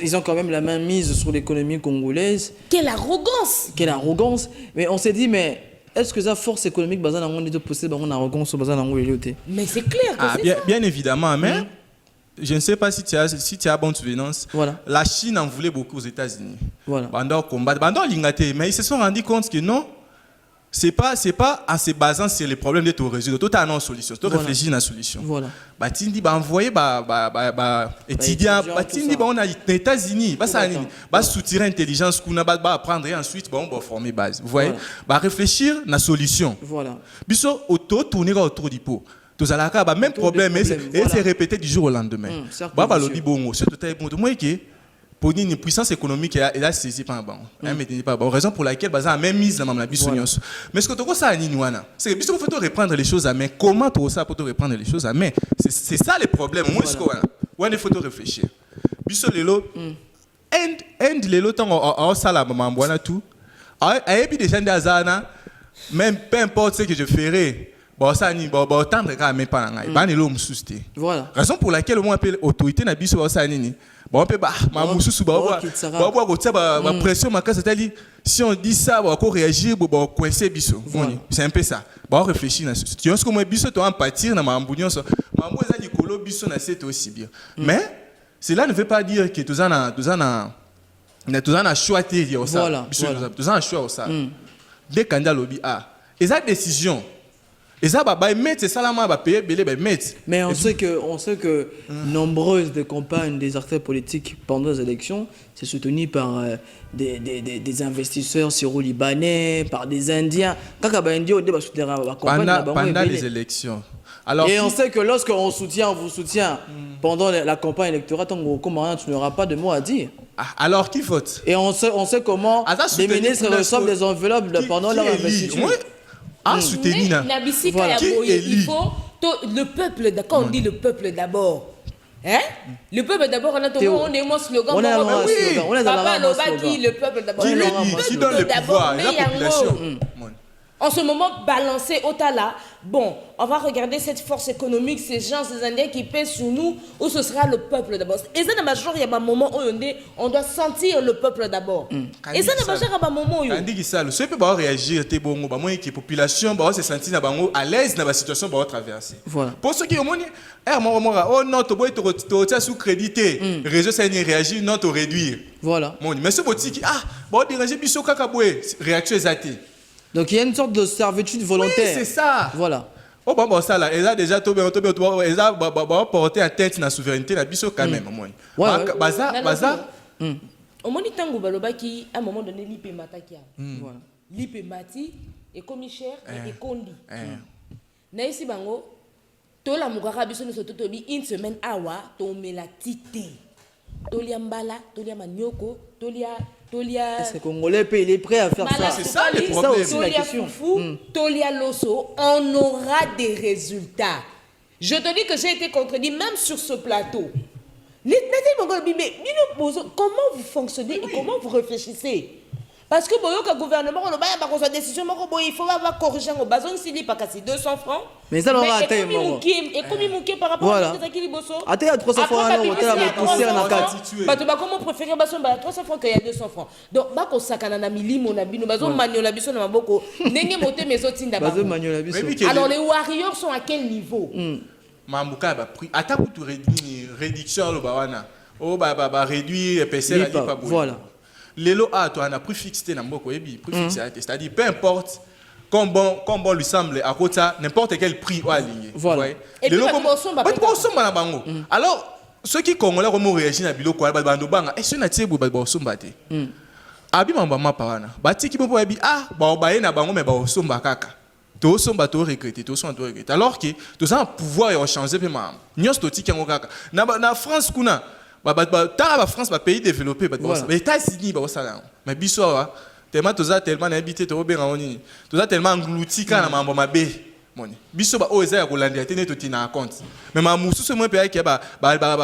Speaker 1: ils ont quand même la main mise sur l'économie congolaise.
Speaker 2: Quelle arrogance!
Speaker 1: Quelle arrogance! Mais on s'est dit, mais est-ce que ça force économique basée dans de posséder une arrogance basée dans le
Speaker 2: Mais c'est clair que c'est ça.
Speaker 3: Bien évidemment, mais je ne sais pas si tu as bonne souvenance.
Speaker 1: Voilà.
Speaker 3: La Chine en voulait beaucoup aux États-Unis.
Speaker 1: Voilà.
Speaker 3: Pendant combat, pendant l'Ingaté, mais ils se sont rendus compte que non, c'est pas en se basant sur les problèmes de tout résoudre. Tout a une solution. Tout réfléchir à une solution.
Speaker 1: Voilà.
Speaker 3: Tindi envoyer étudiants, Tindi on a les États-Unis, ça soutirer intelligence qu'on a apprendre et ensuite on va former base. Vous voyez, réfléchir à la solution.
Speaker 1: Voilà.
Speaker 3: Biso auto tourner autour du pot. Tous à la même problème et c'est répété du jour au lendemain. Baba lo di bongo, c'est tout à fait moi qui pour une puissance économique et là saisi par bon. Raison pour laquelle baza même mise dans la bisognos. Mais ce que tu ça à Ninuana, c'est que biso faut reprendre les choses à main. Comment tu ça pour te reprendre les choses à main? C'est ça le problème. Moi ce qu'on a. Il faut réfléchir. Biso lelo end lelo tant en sala maman boana tout. Et puis des gens d'Azana même peu importe ce que je ferai. Bon ça ni bon tendre quand même pas ngai. Ba ni lo msuste.
Speaker 1: Voilà.
Speaker 3: Raison pour laquelle on appelle autorité na biso ça nini. Bon, on peut pas, pression, si on dit ça, on va réagir, on va coincer biso. C'est un peu ça. On réfléchir à ça. Tu vois ce que moi biso tu en pâtir dans ma bougnon ça. Ma moi ça dit colo biso na c'est aussi bien. Mais cela ne veut pas dire que tous en a choix dire ça.
Speaker 1: Voilà.
Speaker 3: Tous en a choix ça. Dès qu'on a lobby a. Et ça décision. Et ça va mettre ça là va payer mettre.
Speaker 1: Mais on sait que nombreuses des campagnes des acteurs politiques pendant les élections c'est soutenu par des investisseurs syro-libanais, par des Indiens. Pendant
Speaker 3: les élections.
Speaker 1: Alors, et on sait que lorsqu'on vous soutient pendant la campagne électorale, tu n'auras pas de mots à dire.
Speaker 3: Alors qui vote?
Speaker 1: Et on sait comment les ministres reçoivent des enveloppes pendant leur investiture.
Speaker 3: Soutenir
Speaker 2: il faut le peuple, d'accord, on dit le peuple d'abord. Hein? Le peuple d'abord, on a mon slogan.
Speaker 1: On est dans un slogan. On est dans
Speaker 2: Papa
Speaker 1: un
Speaker 2: Loba
Speaker 1: slogan.
Speaker 2: dit le peuple d'abord.
Speaker 3: Qui donne le pouvoir? La population.
Speaker 2: En ce moment, balancé au Tala, bon, on va regarder cette force économique, ces gens, ces Indiens qui pèsent sur nous, ou ce sera le peuple d'abord. Et ça, il y a un moment où on doit sentir le peuple d'abord. Et ça, il y a un moment où...
Speaker 3: On dit que ça, ceux qui peuvent réagir, la population va se sentir à l'aise dans la situation qu'ils vont traverser.
Speaker 1: Voilà.
Speaker 3: Pour ceux qui ont dit, oh non, tu as sous-crédité, le réseau ça réagit, non, tu réduire.
Speaker 1: Voilà.
Speaker 3: Mais ce qui bon, déranger, biso kakaboué, réaction exatée.
Speaker 1: Donc il y a une sorte de servitude volontaire.
Speaker 3: Oui, c'est ça.
Speaker 1: Voilà.
Speaker 3: Oh bon ça là, ils ont déjà porté à tête la souveraineté la biso quand même moi. Baza.
Speaker 2: Au moment tango balobaki à un moment donné lipe mataki.
Speaker 1: Voilà.
Speaker 2: Lipe mati et comme cher et kondi. Na ici bango to la mugara biso no soto tobi une semaine awa to melatite. Tolia mbala, tolia manioko, tolia
Speaker 1: est-ce que les Congolais il est prêt à faire ça?
Speaker 3: C'est ça le problème.
Speaker 1: C'est ça aussi la question.
Speaker 2: Tolia Loso, on aura des résultats. Je te dis que j'ai été contredit même sur ce plateau. Comment vous fonctionnez et comment vous réfléchissez? Parce que le gouvernement, on a une décision, il faut avoir corrigé au bazon s'il n'est pas cassé 200 francs.
Speaker 1: Mais ça, on va atteindre.
Speaker 2: Et comme il par rapport à ce qu'il y a
Speaker 1: attends, 300 francs,
Speaker 2: comment préférer 300 francs qu'il y a 200 francs. Donc, on s'accane à milimo, on alors, les warriors sont à quel niveau?
Speaker 3: Mambuka a pris. Attends pour tu réduction, le bawana. Oh, réduire, PCR,
Speaker 1: voilà.
Speaker 3: L'élo a toi on a prix fixé dans beaucoup c'est-à-dire peu importe comme bon lui semble à côté n'importe quel prix ou aligné.
Speaker 1: Voilà.
Speaker 2: Et puis
Speaker 3: alors ceux qui congolais comment réagir na biloko ba bando banga et ce na tie ba somba te. Abi mamba mapawana. Bati ki popo abi ba na bango mais ba somba kaka. To somba to regretter to somba to regretter alors que to ça pouvoir et changer pe ma. Nyos to ti kengo kaka. Na France kuna la France, pays développé, les États-Unis, mais bisous, tellement habité, tellement englouti quand on a mabé. Bisous, compte. Mais ma moussou, c'est moi qui a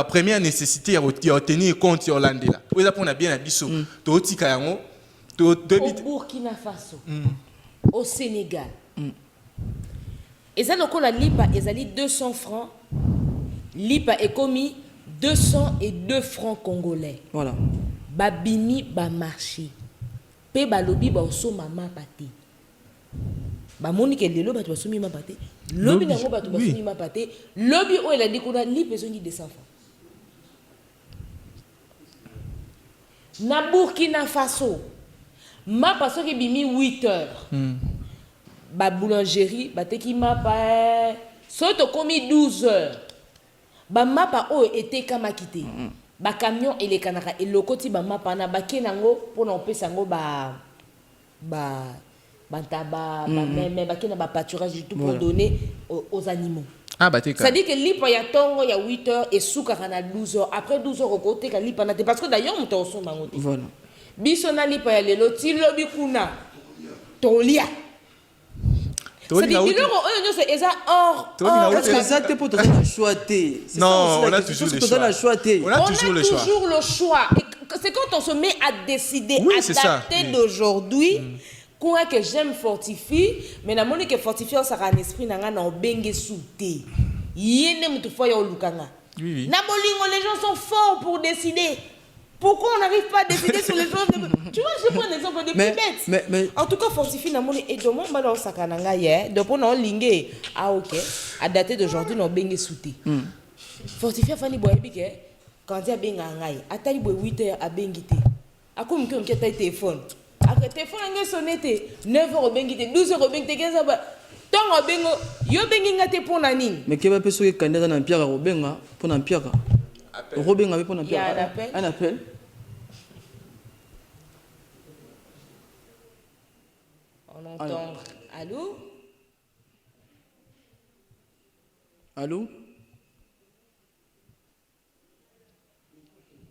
Speaker 3: première nécessité à tenir compte de Hollandais. Là. On a bien bisous.
Speaker 2: Au Burkina Faso, au Sénégal. Et ça, donc, la LIPA, ils ont 200 francs. LIPA est commis 202 francs congolais.
Speaker 1: Voilà.
Speaker 2: Babimi ba marché. Pe balobi ba oso mama pate. Ba monique lelo ba to somi mama pate. Lobi na ngo ba to somi mama pate. Lobi o ela dikona li besoin de 200 francs. Na Burkina Faso. Ma paso ke bimi 8 heures. Ba boulangerie ba te ki ma pa soto komi 12 heures. Ba mapa o était kama kité. Ba camion et les canara et le côté ba mapa na ba kenango pour on peut sango ba mais ba kena ba pâturage tout pour donner aux animaux. Ça dit que lipa ya tongo ya 8 heures et soukara na 12 heures après 12 heures au côté ka lipa na parce que d'ailleurs on t'en son bango.
Speaker 1: Voilà.
Speaker 2: Bisona lipa ya lelo ti lobi kuna. Tolia. C'est-à-dire que or.
Speaker 1: Parce que ça, pour te donner le choix.
Speaker 3: Non, on a toujours le
Speaker 2: choix. C'est quand on se met à décider, à dater d'aujourd'hui, quoi que j'aime fortifier, mais la monnaie que fortifier, ça a un esprit, n'a pas bengue souté. Yéne mutu foya olukanga.
Speaker 3: Oui.
Speaker 2: Nabolingo, les gens sont forts pour décider. Pourquoi on n'arrive pas à décider sur les choses Tu vois, je prends l'exemple des plus bêtes. Mais... En tout cas, fortifie na moni et demain on va sakananga hier. Donc on a lingé. Ah ok. À dater d'aujourd'hui, on bengue souté. Fortifie fani boyebi ke quand il y a benga ngai. Atali boy 8 heures à bengité. Akoum comme qui a téléphone. Après téléphone ngé sonné 9 heures bengité, 12 heures bengité 15 heures. Tant bengo yo bengi ngate pour nani.
Speaker 1: Mais qui va peso ke candidat na Pierre Robenga pour na Pierre. Robin avait pour
Speaker 2: il y a un appel.
Speaker 1: Un appel.
Speaker 2: On entend. Allô?
Speaker 1: Allô?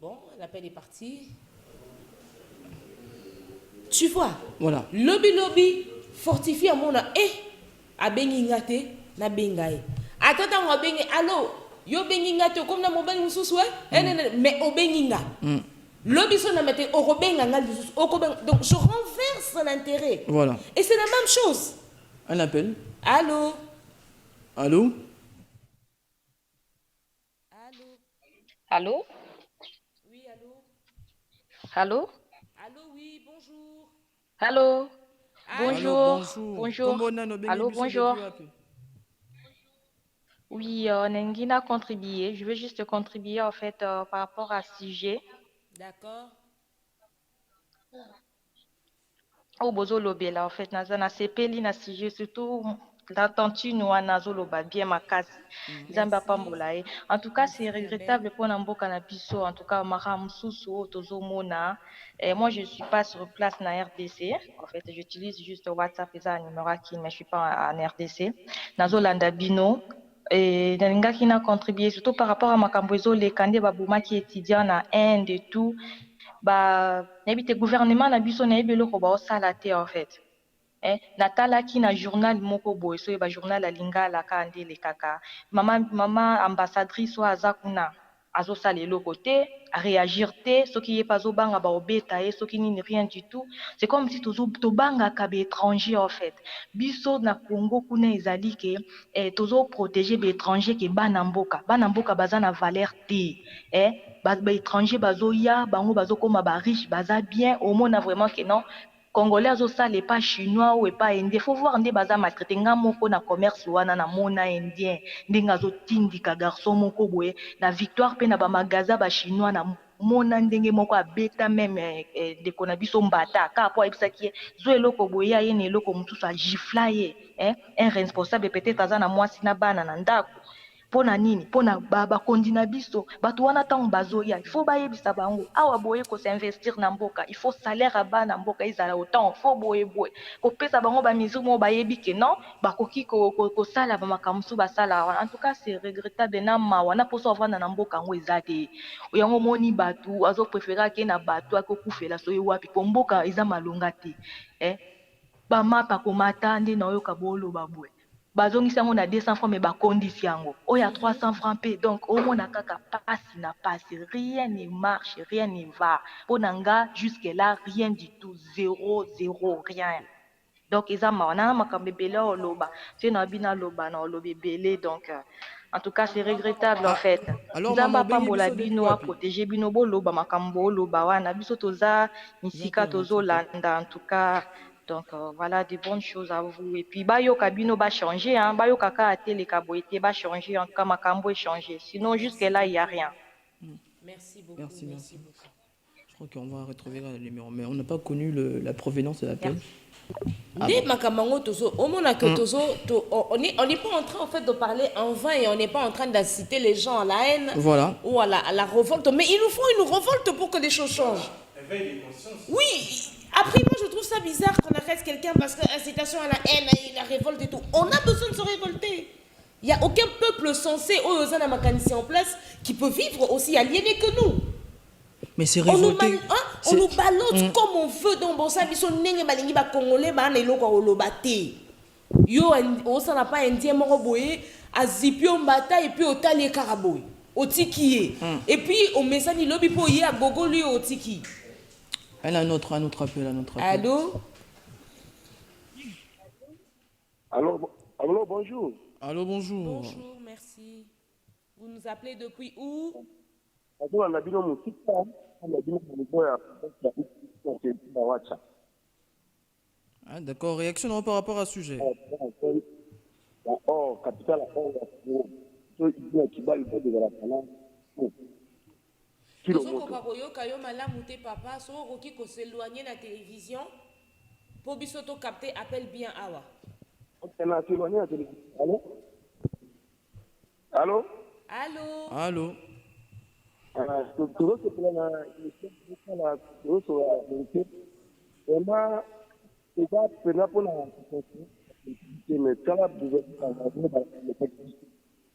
Speaker 2: Bon, l'appel est parti. Tu vois?
Speaker 1: Voilà.
Speaker 2: Lobby, fortifie à mon a bengi ngate na bengaye. Attends, on va bengi. Allô? Yo benginga te comme na mobile mususu mais o benginga. L'obiso na mette o robenga ngal mususu. Donc je renverse l'intérêt.
Speaker 1: Voilà.
Speaker 2: Et c'est la même chose.
Speaker 1: Un appel.
Speaker 2: Allô?
Speaker 1: Allô?
Speaker 7: Allô?
Speaker 2: Oui, allô?
Speaker 7: Allô?
Speaker 2: Allô, oui, bonjour.
Speaker 7: Allô? Bonjour.
Speaker 1: Bonjour.
Speaker 7: Allô, bonjour. Oui, Nengina a contribué. Je veux juste contribuer en fait par rapport à ce sujet.
Speaker 2: D'accord.
Speaker 7: Au bozo lobela en fait na sepeli na sujet surtout l'attention nous nazo loba bien makasi. Zamba pambola. En tout cas, c'est regrettable pour Namboka na biso. En tout cas, Maram Sousso, Tozo Mona. Et moi, je suis pas sur place na RDC. En fait, j'utilise juste WhatsApp et ça numéro qui, mais je suis pas en RDC. Nazo landa bino. Et Nalinga qui n'a contribué surtout par rapport à Makambozo, les candidats Babouma qui étudiant na Inde et tout. Bah, n'habite gouvernement na biso na ebelo ko ba osala te en fait. Natalaki na journal moko boye so ba journal ya lingala ka ndele kaka mama ambassadrice oyo aza kuna azosala eloko te réagir te soki ye mpe azobanga baobeta ye soki nini rien du tout. C'est comme si tobangaka baétranger en fait. Biso na Congo kuna ezali ke tozoprotege baétranger ke bana mboka baza na valeur te baétranger bazoya bango bazokoma bariche baza bien omona vraiment ke non Congolais azosala pas chinois ou pas indien. Faut voir nde baza maltraité nga moko na commerce wana na mona indien ndenge azotindika garçon moko boye na victoire pe na bamagaza ba chinois na mona ndenge moko abeta même ndeko na biso mbata ka po ayebisaki ye zo eloko boye aye na eloko mosusu agifla ye un responsable peut-être aza na mwasi na bana na ndako pona nini pona bakondi na biso bato wana ntango bazoya il faut bayebisa bango awa boye kosinvestir na mboka il faut salaire ya bana mboka ezala autant faut boye kopesa bango bamesure moko bayebi ke non bakoki kosala bamakambo mosusu basala wana en tout cas c'est regrettable na mawa na mposo avanda na mboka yango eza te yango moni bato azopréféré ake na bato akokufela soki wapi po mboka eza malonga te bamapa komata nde na oyoka boloba boye bazongisi yango na 200 francs mais bakondisi yango oyo ya 300 francs pe donc omona kaka pasi na pasi rien ne marche rien ne va mpo na nga jusque là rien du tout zéro rien donc eza mawa na makambo ebele oloba te na bino aloba na oloba ebele donc en tout cas c'est regrettable en fait nzambe apambola bino aprotéger bino boloba makambo oloba wana biso toza misika tozolanda en tout cas. Donc voilà, de bonnes choses à vous. Et puis bayoka bino ba changer bayoka ka télé kaboité ba changer en tout cas makambo est changé. Sinon jusque là il y a rien.
Speaker 2: Merci beaucoup.
Speaker 1: Merci beaucoup. Je crois qu'on va retrouver le numéro mais on n'a pas connu la provenance de l'appel.
Speaker 2: Dès makamango tozo on n'est pas en train en fait de parler en vain et on n'est pas en train d'inciter les gens à la haine ou à la révolte mais il nous faut une révolte pour que les choses changent. Éveil des consciences. Oui. Après, moi, je trouve ça bizarre qu'on arrête quelqu'un parce que incitation à la haine, la révolte et tout. On a besoin de se révolter. Il n'y a aucun peuple censé, en place, qui peut vivre aussi aliéné que nous.
Speaker 1: Mais c'est révolté.
Speaker 2: On nous ballotte comme on veut dans bon sens. Ils sont nés balingi ba congolais ba na eloko olobate. Yo on s'en a pas indien moko boye, azipio mbata et puis otali karaboy. Otiki. Et puis on met ça ni lobby po ye a gogo lui otiki.
Speaker 1: Elle a un autre appel.
Speaker 2: Allô?
Speaker 8: Allô, bonjour.
Speaker 1: Allô, bonjour.
Speaker 2: Bonjour, merci. Vous nous appelez depuis où?
Speaker 1: Ah, d'accord, réaction par rapport à ce sujet.
Speaker 8: Capital.
Speaker 2: Papa, so s'éloigner de la télévision pour bisoto capter appel bien awa.
Speaker 8: Allô?
Speaker 1: Allô?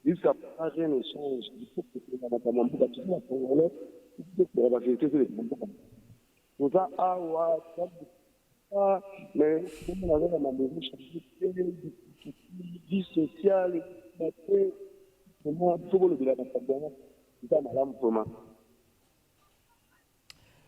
Speaker 8: Jusqu'à présent, rien ne change. Il faut que la vérité sur les pour ça, mais comme on avait la vie sociale, Comment il faut le dire dans c'est ça madame Thomas.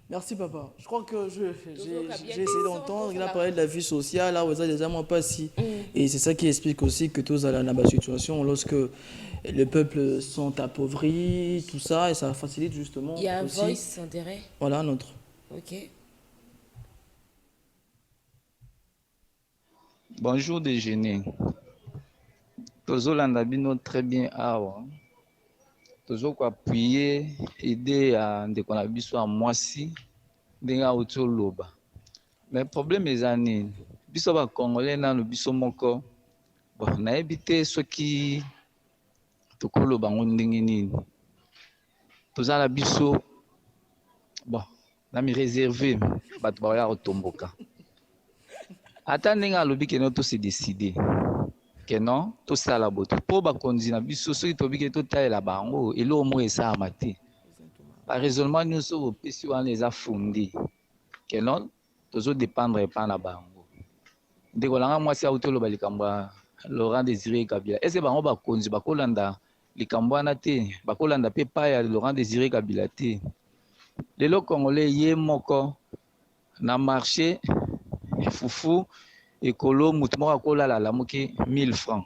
Speaker 1: Merci papa. Je crois que j'ai essayé d'entendre. Il a parlé de la vie sociale, là où ça déjà moi pas si. Et c'est ça qui explique aussi que tous allons dans la situation lorsque le peuple sont appauvris, tout ça, et ça facilite justement.
Speaker 2: Il y a un
Speaker 1: aussi,
Speaker 2: voice intérêt.
Speaker 1: Voilà notre.
Speaker 2: Ok.
Speaker 9: Bonjour déjeuner. Tozolanda bino très bien awa. Tozo ko appuyer aider à ndeko na biso a mwasi ndenge auti oloba. Mais problème ezani biso ba congolais nanu biso moko bon nayebi te soki tokoloba ngo ndenge nini. Tozala biso bon na mi réservé bato baoya kotomboka. Ata ndenge alobi keno to se décider que non tosala boto mpo bakonzi na biso soki tobi ke totalela bango eloko moko esalama te baraisonnement nyonso bopesi wana eza fondi que non tozodépendre epai na bango ndeko nanga mwasi auti oloba likambo ya Laurent Désiré Kabila ese bango bakonzi bakolanda likambo wana te bakolanda mpe epai ya Laurent Désiré Kabila te lelo congolais ye moko na marché fufu ekolo mutu moko akolala alamuki 1000 francs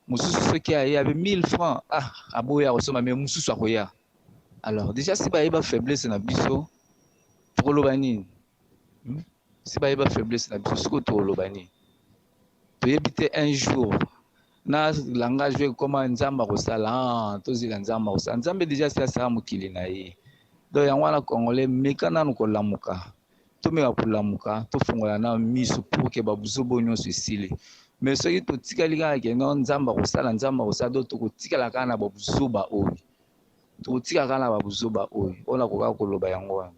Speaker 9: mosusu soki aye abe 1000 francs aboya kosomba me mosusu akoya alors déjà si bayeba faiblesse na biso tokoloba nini si bayeba faiblesse na biso soki tokoloba nini toyebi te un jour na langage ekoma nzambe akosala tozela nzambe akosala nzambe déjà si asala mokili na ye donc yango wana congolais meka nanu kolamuka tomeka kolamuka tofongola na miso pour ke babuzo bo nyonso esili mais soki totikali kaka keno nzambe akosala do tokotikala kaka na babuzo baoyo tokotika kaka na babuzo baoyo mpona koka koloba yango wana.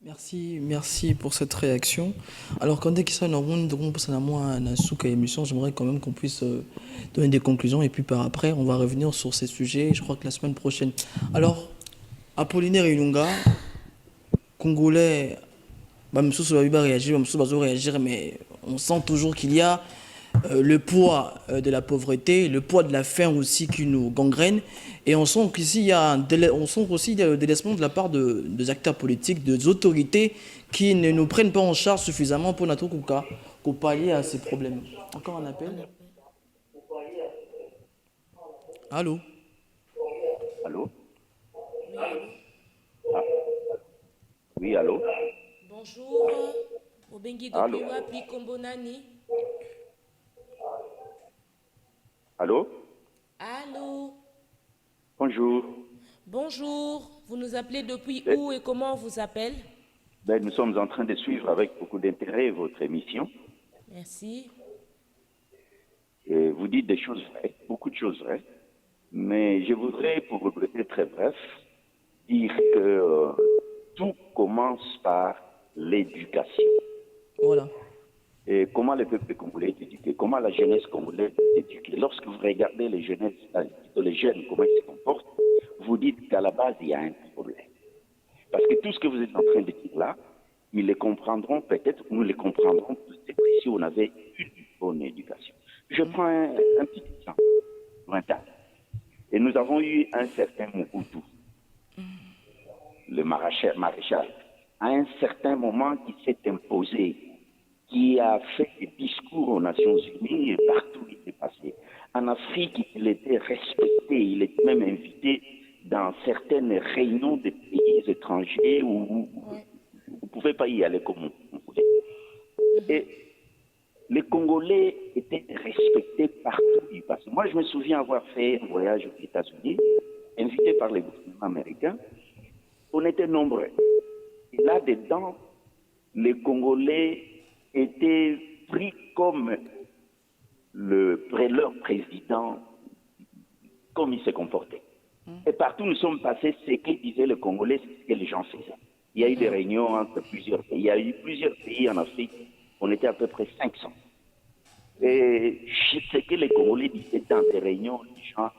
Speaker 1: Merci pour cette réaction. Alors, quand dès qu'il s'en a moins un souk à émission, j'aimerais quand même qu'on puisse donner des conclusions et puis par après, on va revenir sur ces sujets, je crois que la semaine prochaine. Alors, Apollinaire Ilunga, Congolais, réagir, mais on sent toujours qu'il y a le poids de la pauvreté, le poids de la faim aussi qui nous gangrène. Et on sent qu'ici, il y a le délaissement de la part des acteurs politiques, des autorités qui ne nous prennent pas en charge suffisamment pour notre cas, pour pallier à ces problèmes. Encore un appel. Allô?
Speaker 10: Allô? Oui, allô?
Speaker 2: Bonjour. Obengi depuis wapi kombo nani?
Speaker 10: Allô?
Speaker 2: Allô?
Speaker 10: Bonjour.
Speaker 2: Bonjour. Vous nous appelez depuis où et comment on vous appelle?
Speaker 10: Nous sommes en train de suivre avec beaucoup d'intérêt votre émission.
Speaker 2: Merci.
Speaker 10: Et vous dites des choses vraies, beaucoup de choses vraies. Mais je voudrais, pour regretter très bref, dire que tout commence par l'éducation.
Speaker 1: Voilà.
Speaker 10: Et comment le peuple congolais est éduqué, comment la jeunesse congolaise est éduquée. Lorsque vous regardez les jeunes, comment ils se comportent, vous dites qu'à la base, il y a un problème. Parce que tout ce que vous êtes en train de dire là, ils le comprendront peut-être, nous le comprendrons peut-être si on avait une bonne éducation. Je prends un petit exemple lointain. Et nous avons eu un certain Mobutu, le maréchal, à un certain moment qui s'est imposé, qui a fait des discours aux Nations Unies et partout où il est passé. En Afrique, il était respecté, il est même invité dans certaines réunions de pays étrangers où vous ne pouvez pas y aller comme vous voulez. Et les Congolais étaient respectés partout où ils passaient. Moi, je me souviens avoir fait un voyage aux États-Unis, invité par les gouvernements américains. On était nombreux. Et là-dedans, les Congolais étaient pris comme leur président, comme il se comportait. Et partout où nous sommes passés, ce que disaient les Congolais, c'est ce que les gens faisaient. Il y a eu des réunions entre plusieurs pays. Il y a eu plusieurs pays en Afrique. On était à peu près 500. Et ce que les Congolais disaient dans des réunions, les gens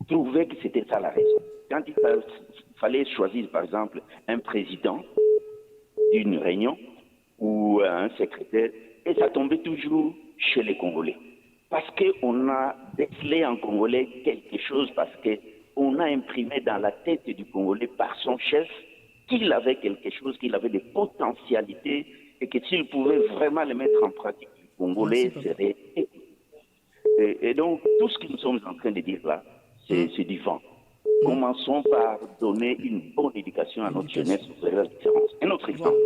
Speaker 10: trouvaient que c'était ça la raison. Quand il fallait choisir, par exemple, un président d'une réunion ou un secrétaire, et ça tombait toujours chez les Congolais. parce qu'on a décelé en Congolais quelque chose, parce qu'on a imprimé dans la tête du Congolais par son chef qu'il avait quelque chose, qu'il avait des potentialités et que s'il pouvait vraiment le mettre en pratique, le Congolais serait écouté. Et donc, tout ce que nous sommes en train de dire là, c'est du vent. Commençons par donner une bonne éducation à notre jeunesse, vous verrez la différence. Un autre exemple,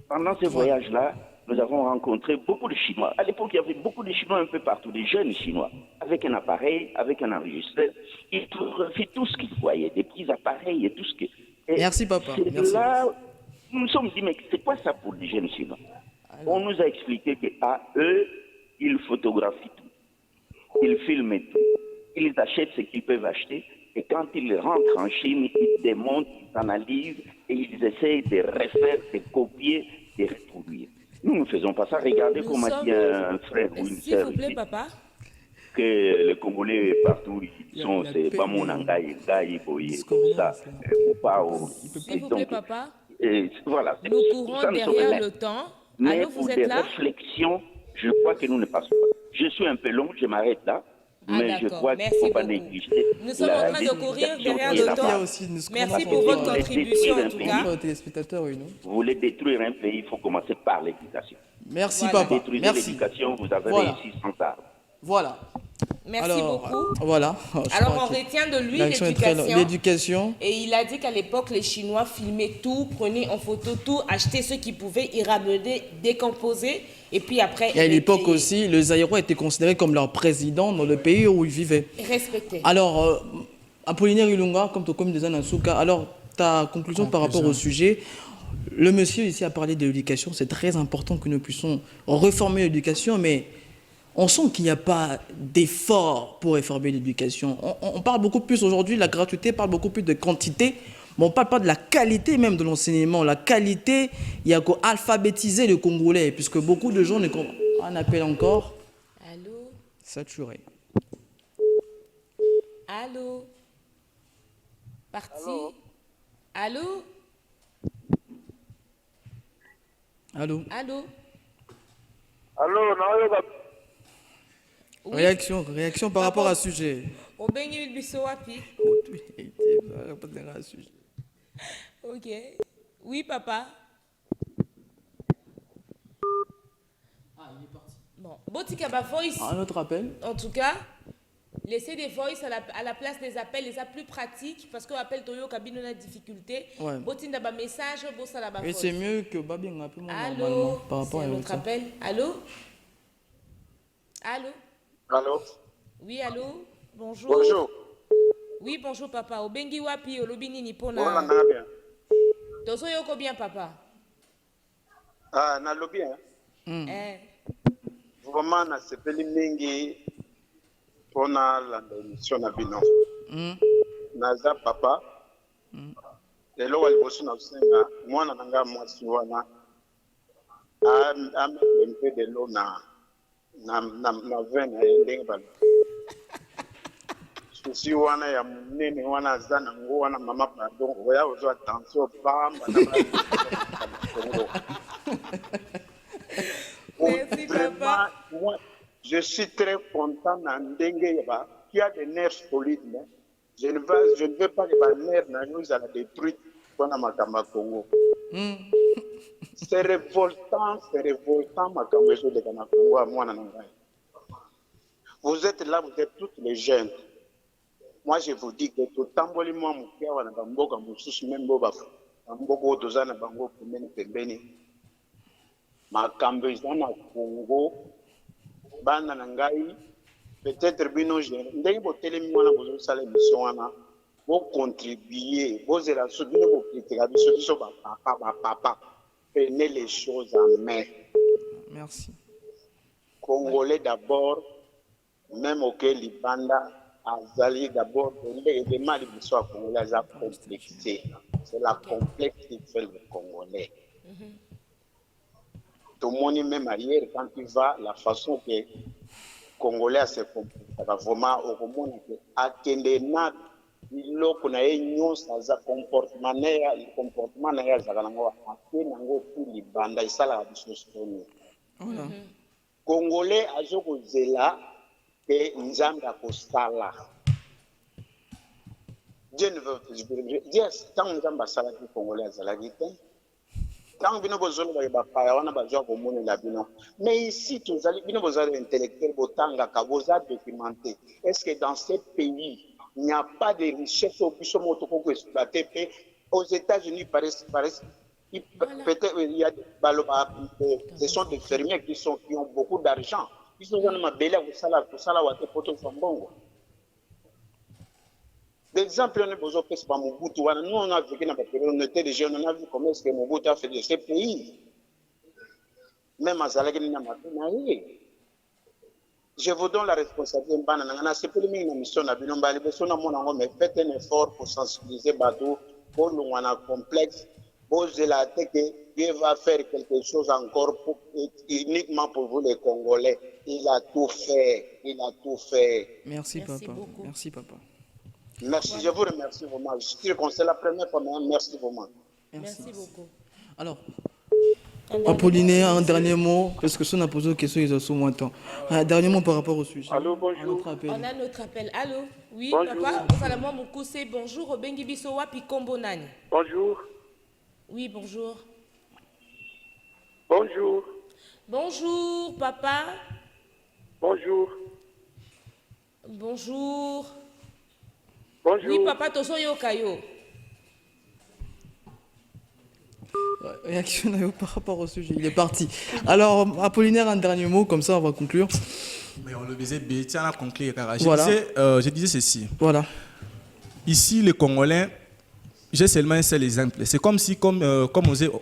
Speaker 10: pendant ce voyage-là, nous avons rencontré beaucoup de Chinois. À l'époque, il y avait beaucoup de Chinois un peu partout, des jeunes Chinois, avec un appareil, avec un enregistreur. Ils photographiaient tout ce qu'ils voyaient, des petits appareils et tout ce que... Et
Speaker 1: merci, papa. Merci.
Speaker 10: Là, nous nous sommes dit, mais c'est quoi ça pour les jeunes Chinois? On nous a expliqué qu'à eux, ils photographient tout. Ils filment tout. Ils achètent ce qu'ils peuvent acheter. Et quand ils rentrent en Chine, ils démontent, ils analysent et ils essayent de refaire, de copier, de reproduire. Nous ne faisons pas ça. Regardez comment a dit un frère ou une sœur.
Speaker 2: S'il vous plaît, papa.
Speaker 10: Que les Congolais partout, ils sont, c'est pas mon angaï, boye, tout ça, Mopao.
Speaker 2: S'il vous plaît, papa.
Speaker 10: Voilà.
Speaker 2: Nous courons derrière le temps.
Speaker 10: Mais
Speaker 2: Allô,
Speaker 10: pour
Speaker 2: vous
Speaker 10: des
Speaker 2: êtes là?
Speaker 10: Réflexions, je crois que nous ne passons pas. Je suis un peu long, je m'arrête là. Mais je crois qu'il ne faut pas négliger.
Speaker 2: Nous sommes en train de courir derrière le temps. Merci pour votre contribution en tout cas.
Speaker 10: Vous voulez détruire un pays, il faut commencer par l'éducation.
Speaker 1: Merci papa.
Speaker 10: Détruisez l'éducation, vous avez réussi sans ça.
Speaker 1: Voilà.
Speaker 2: Merci beaucoup.
Speaker 1: Voilà.
Speaker 2: Alors on retient de lui
Speaker 1: l'éducation.
Speaker 2: Et il a dit qu'à l'époque, les Chinois filmaient tout, prenaient en photo tout, achetaient ce qu'ils pouvaient, y ramener, décomposer. Et puis après...
Speaker 1: Et à l'époque aussi, le Zaïrois était considéré comme leur président dans le pays où ils vivaient.
Speaker 2: Respecté.
Speaker 1: Alors, Apollinaire Ilunga, comme Tokomi de Zanasuka, alors ta conclusion par rapport au sujet, le monsieur ici a parlé de l'éducation, c'est très important que nous puissions réformer l'éducation, mais on sent qu'il n'y a pas d'effort pour réformer l'éducation. On parle beaucoup plus aujourd'hui, la gratuité parle beaucoup plus de quantité, mais on ne parle pas de la qualité même de l'enseignement. La qualité, il y a qu'alphabétiser le Congolais, puisque beaucoup de gens ne comprennent. On appelle encore.
Speaker 2: Allô?
Speaker 1: Saturé.
Speaker 2: Allô? Parti? Allô?
Speaker 1: Allô?
Speaker 2: Allô?
Speaker 8: Allô, non,
Speaker 2: oui.
Speaker 1: Réaction par rapport à ce sujet.
Speaker 2: Ok. Oui, papa.
Speaker 1: Ah, il est parti.
Speaker 2: Bon, Botikaba Voice.
Speaker 1: Un autre appel.
Speaker 2: En tout cas, laissez des voices à la place des appels, les plus pratiques, parce qu'on appelle Toyo Kabino la difficulté. Botinda ba message, bossa la ba voice.
Speaker 1: Et c'est mieux que Babi m'appelle moi
Speaker 2: normalement
Speaker 1: par rapport à
Speaker 2: notre appel. Allô? Allô?
Speaker 8: Allô?
Speaker 2: Oui, allô? Bonjour.
Speaker 8: Bonjour.
Speaker 2: Oui, bonjour, papa. Obengi wapi, olobini nipona.
Speaker 8: Oh, na bien.
Speaker 2: Tozo yoko bien, papa.
Speaker 8: Ah, na lobi, hein? Vraiment, na sepeli mingi pona la émission na bino. Naza papa. Lelo wali bosu na usenga, mwana nanga mwasi wana. Ampe de lo na vena ndenge balo. Susi wana ya munene wana zana ngo wana mama pardon oya ozo attention bamba
Speaker 2: Merci papa.
Speaker 8: Moi, je suis très content na ndenge ba qui a des nerfs solides mais je ne veux pas que les nerfs na nous à la détruire pendant makamba Congo. C'est révoltant makamba zo de kana Congo mwana ngai. Vous êtes là, vous êtes toutes les jeunes. Moi, je vous dis que tout tamboli moi mukia wana bamboka mususu membo ba bamboka tozana bango pembeni pembeni. Makambo ezana Congo bana na ngai peut-être bino je ndenge botelemi wana bozo sala émission wana bo contribuer bozela so bino bo critique biso ba papa prenez les choses en main.
Speaker 1: Merci.
Speaker 8: Congolais d'abord, même auquel Libanda Azali d'abord, les mal de l'histoire congolaise a complexé. C'est la complexe qui fait le Congolais. Tout le monde, même ailleurs, quand tu vas, la façon que les Congolais se comportent, ça va vraiment au monde. À Kendena, il y a un comportement, le comportement n'a pas de Congolais, à Zela, que Nzambe akosala. Dieu ne veut dire tant Nzambe asala ki Congolais azalaki te. Tant bino bozolo ba paya wana bazwa komonela bino. Mais ici tozali bino bozali intellectuel botanga ka boza documenté. Est-ce que dans ces pays il n'y a pas de richesse au biso motoko ko exploiter aux États-Unis peut-être il y a ce sont des fermiers qui ont beaucoup d'argent. Ils sont dans ma belle pour ça wa te poto fambongo. D'exemple, on a besoin de faire Mobutu. Nous, on a vécu dans la période, on était des jeunes, on a vu comment est-ce que Mobutu a fait de ces pays. Même à Zalagini, je vous donne la responsabilité. C'est pour une mission, mais faites un effort pour sensibiliser Badou, pour nous, on a un complexe, pour Dieu va faire quelque chose encore uniquement pour vous, les Congolais. Il a tout fait. Il a tout fait.
Speaker 1: Merci papa. Merci, papa.
Speaker 8: Merci, je vous remercie vraiment. Je suis que c'est la première fois, mais merci vraiment.
Speaker 2: Merci beaucoup.
Speaker 1: Alors, Apolline, un dernier mot, parce que si on a posé une question, ils ont sous moins de temps. Un dernier mot par rapport au sujet.
Speaker 8: Allô, bonjour.
Speaker 2: On a notre appel. Allô? Oui,
Speaker 8: bonjour.
Speaker 2: Papa, Salama Moukoussé, bonjour. Obengi Biso Wapi Kombo Nani.
Speaker 8: Bonjour.
Speaker 2: Oui, bonjour.
Speaker 8: Bonjour.
Speaker 2: Bonjour, papa.
Speaker 8: Bonjour.
Speaker 2: Bonjour.
Speaker 8: Bonjour.
Speaker 2: Oui, papa, Toso Yokayo.
Speaker 1: Réaction par rapport au sujet, il est parti. Alors, Apollinaire, un dernier mot, comme ça on va conclure.
Speaker 3: Mais on le disait, tiens, à conclure.
Speaker 1: Voilà.
Speaker 3: Je disais ceci.
Speaker 1: Voilà.
Speaker 3: Ici, les Congolais, j'ai seulement un seul exemple. C'est comme si, comme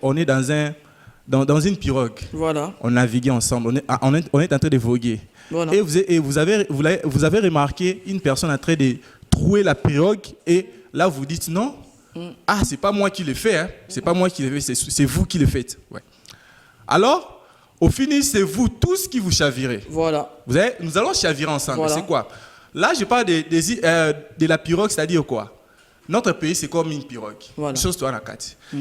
Speaker 3: on est dans une pirogue.
Speaker 1: Voilà.
Speaker 3: On navigue ensemble, on est en train de voguer.
Speaker 1: Voilà.
Speaker 3: Et vous avez remarqué une personne en train de trouer la pirogue et là vous dites non. Ah, c'est pas moi qui le fais, hein. C'est pas moi qui le fais, c'est vous qui le faites. Ouais. Alors, au final, c'est vous tous qui vous chavirez.
Speaker 1: Voilà.
Speaker 3: Nous allons chavirer ensemble.
Speaker 1: Voilà.
Speaker 3: C'est quoi? Là, je parle de la pirogue, c'est-à-dire quoi? Notre pays, c'est comme une pirogue.
Speaker 1: Voilà.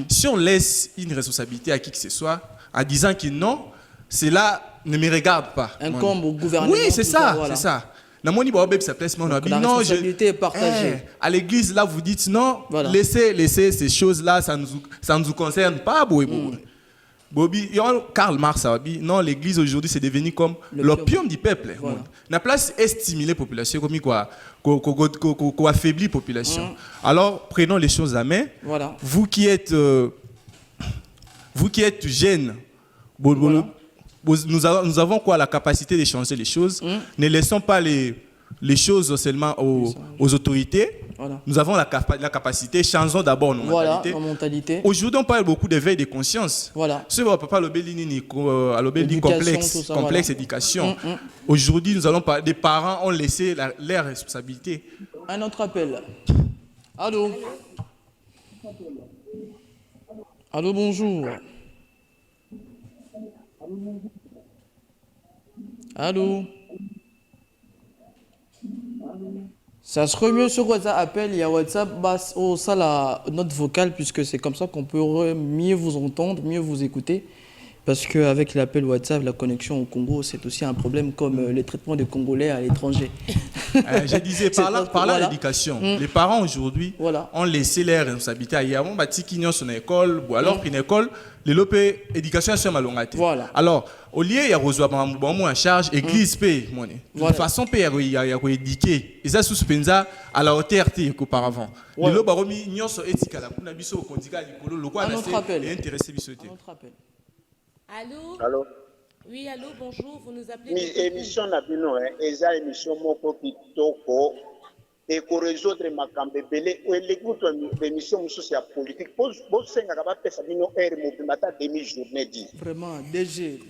Speaker 3: Si on laisse une responsabilité à qui que ce soit, en disant que non, cela ne me regarde pas.
Speaker 1: Incombe au gouvernement.
Speaker 3: Oui, c'est ça,
Speaker 1: voilà.
Speaker 3: c'est ça. La
Speaker 1: responsabilité est partagée.
Speaker 3: À l'église, là, vous dites non,
Speaker 1: voilà.
Speaker 3: laissez ces choses-là, ça ne nous concerne pas. Bobby, Karl Marx a dit non, l'église aujourd'hui, c'est devenu comme l'opium du peuple.
Speaker 1: Voilà.
Speaker 3: La place est stimuler la population, comme quoi, qu'on affaiblit la population. Alors, prenons les choses à main.
Speaker 1: Voilà.
Speaker 3: Vous qui êtes jeunes, voilà. Nous avons quoi, la capacité de changer les choses. Ne laissons pas les choses seulement aux autorités.
Speaker 1: Voilà.
Speaker 3: Nous avons la capacité, changeons d'abord nos
Speaker 1: mentalités.
Speaker 3: Aujourd'hui, on parle beaucoup d'éveil de conscience.
Speaker 1: Voilà.
Speaker 3: Ce n'est pas le complexe éducation. Aujourd'hui, nous allons parler des parents ont laissé leur responsabilité.
Speaker 1: Un autre appel. Allô? Allô, bonjour. Allô? Ça serait mieux sur WhatsApp, appel, il y a WhatsApp, ça la note vocale, puisque c'est comme ça qu'on peut mieux vous entendre, mieux vous écouter. Parce qu'avec l'appel WhatsApp, la connexion au Congo, c'est aussi un problème comme les traitements des Congolais à l'étranger.
Speaker 3: Je disais, par là l'éducation. Les parents aujourd'hui ont laissé leurs responsabilités ailleurs. On bâtit qu'ils son école, ou alors une école, l'éducation est malongate. Alors, au lieu il y a reçu en charge, l'église paye. De toute façon, il y a éduqué. Et ça, suspensa à la hauteur qu'auparavant. Les lobaromi, ils sont éthiques à la Kunabiso, au Kondiga, le quoi, est intéressé.
Speaker 2: Allô?
Speaker 8: Allô?
Speaker 2: Oui, allô, bonjour, vous nous appelez?
Speaker 8: Oui, émission Nabino, eza émission Moko Kitoko, et qu'on résoudre ma cambébélé, ou l'écoute l'émission sociale politique, pose 5 à la personne, nous avons demi-journée dit.
Speaker 1: Vraiment, DG,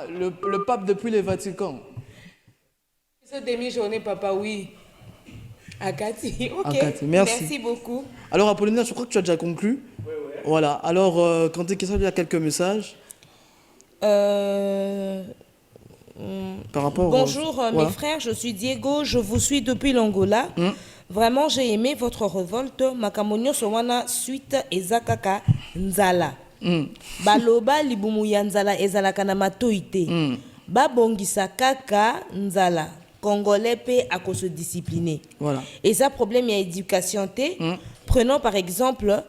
Speaker 1: le pape depuis le Vatican.
Speaker 2: Ce demi-journée, papa, oui. Akati, ok.
Speaker 1: Akati, merci
Speaker 2: beaucoup.
Speaker 1: Alors, Apollinaire, je crois que tu as déjà conclu. Oui. Voilà. Alors, quand tu es question, il y a quelques messages. Par rapport
Speaker 2: Bonjour, mes frères, je suis Diego, je vous suis depuis l'Angola. Vraiment, j'ai aimé votre révolte. Makamonyo Sowana suite Ezakaka Nzala. Baloba libumu ya Nzala Ezalaka na matoite. babongisa kaka nzala congolais pe à se discipliner.
Speaker 1: Voilà.
Speaker 2: Et ça problème ya éducation té. Prenons par exemple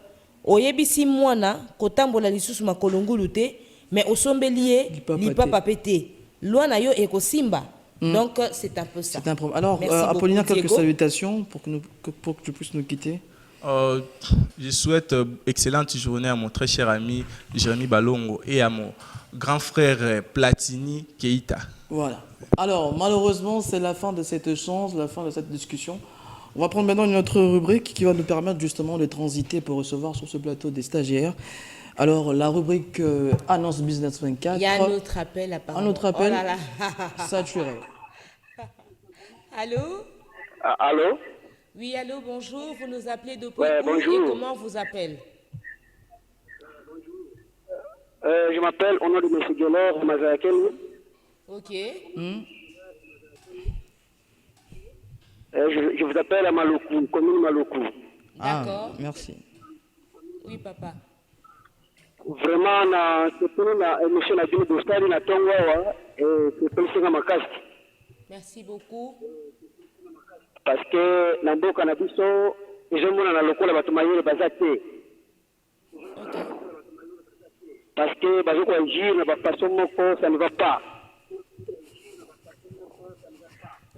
Speaker 2: oyebisi mwana kotambola lisusu makolongulu té mais osombelié lipa papete. Loana yo ekosimba. Donc c'est un peu ça.
Speaker 1: C'est un problème. Alors Apollinaire, quelques salutations pour que tu puisses nous quitter.
Speaker 3: Je souhaite excellente journée à mon très cher ami Jérémy Balongo et à mon grand frère Platini Keita.
Speaker 1: Voilà. Alors, malheureusement, c'est la fin de cet échange, la fin de cette discussion. On va prendre maintenant une autre rubrique qui va nous permettre justement de transiter pour recevoir sur ce plateau des stagiaires. Alors, la rubrique Annonce Business 24.
Speaker 2: Il y a un autre appel apparemment.
Speaker 1: Un autre appel.
Speaker 2: Oh là là.
Speaker 1: Saturé.
Speaker 2: Allô?
Speaker 11: Allô?
Speaker 2: Oui, allô, bonjour. Vous nous appelez de
Speaker 11: bonjour.
Speaker 2: Et comment on vous appelle?
Speaker 11: Je m'appelle au nom de M. Guélor Mazakel.
Speaker 2: Ok.
Speaker 11: Je vous appelle à Malokou, commune Malokou.
Speaker 2: D'accord.
Speaker 1: Merci.
Speaker 2: Oui, papa.
Speaker 11: Vraiment, monsieur Nabini Bostari, na Tongwa, et c'est Pelsinga Makast.
Speaker 2: Merci beaucoup.
Speaker 11: Parce que na mboka na biso ezomona na lokola bato mayele baza te. Parce que bazo ko agir na bafaçon moko ça ne va pas.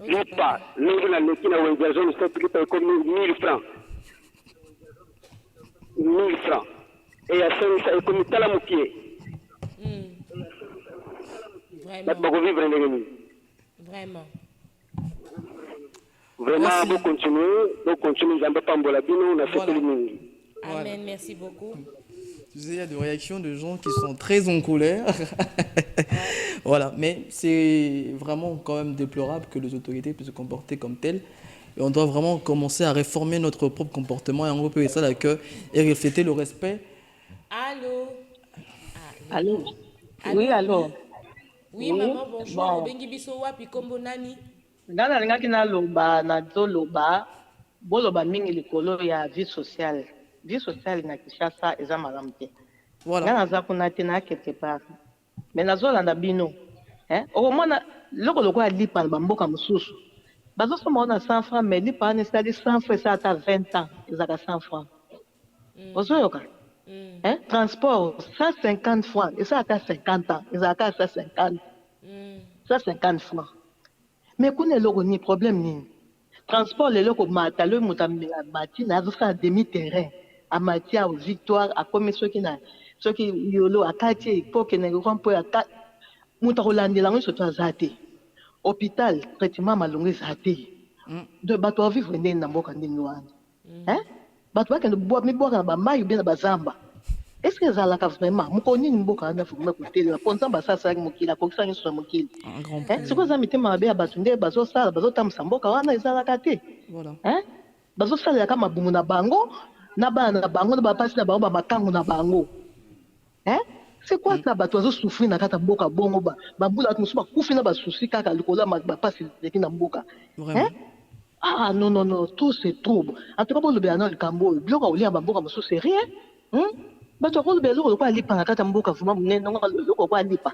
Speaker 11: Lipa, l'engle na leki na wenzazon c'est pris par comme 1000 francs. 1000 francs. Et à ça comme tala mokié.
Speaker 2: Vraiment. Vraiment.
Speaker 11: Vraiment, vous continuez, j'en peux pas on a fait le
Speaker 2: Amen, merci beaucoup.
Speaker 1: Tu sais, il y a des réactions de gens qui sont très en colère. Voilà, mais c'est vraiment quand même déplorable que les autorités puissent se comporter comme telles. Et on doit vraiment commencer à réformer notre propre comportement et en repérer ça d'accueil et refléter le respect.
Speaker 2: Allô?
Speaker 12: Allô? Oui, allô?
Speaker 2: Oui, maman, bonjour. Bengi biso wapi kombo nani?
Speaker 12: Nga nalingaki naloba nazoloba boloba mingi likolo ya vie sociale na Kinshasa eza malamu te. Nga naza kuna te na quelque part mais nazolanda bino okomona loko lokola lipa na bamboka mosusu bazosomba ona 100 francs mais lipa wana esali 100 francs eza ata 20 ans ezalaka 100 francs ozoyoka transport 150 francs eza ata 50 ans ezalaka ata 150 francs. Mais kuna eloko ni problème nini transport lelo ko mata le muta mati na zo demi terrain a mati a victoire a comme soki yolo akati époque na rompo ya muta rolandela ngo soto azate hôpital traitement malongo azate de bato vivre ndeni na mboka ndeni wana bato bakende mi boka na ba mai bien na bazamba. Est-ce que ça la vraiment mukoni mboka na fume kutela ponza basasa mukila kokisanga so mukili c'est quoi ça mitema mabe ya batunde bazo sala bazo tamsa mboka wana ezala kate
Speaker 1: voilà
Speaker 12: bazo sala kama bumu na bango na bana na bango na bapasi na bango ba makango na bango c'est quoi ça bato bazo souffrir na kata mboka bongo ba bula musu ba kufi na ba souci kaka likola ba pasi na mboka non tout c'est trop en tout cas pour le bien le cambo bloka olia ba mboka musu c'est rien bato kolobela eloko lokola lipa na kati ya mboka vraimen monene ngo eloko lokola lipa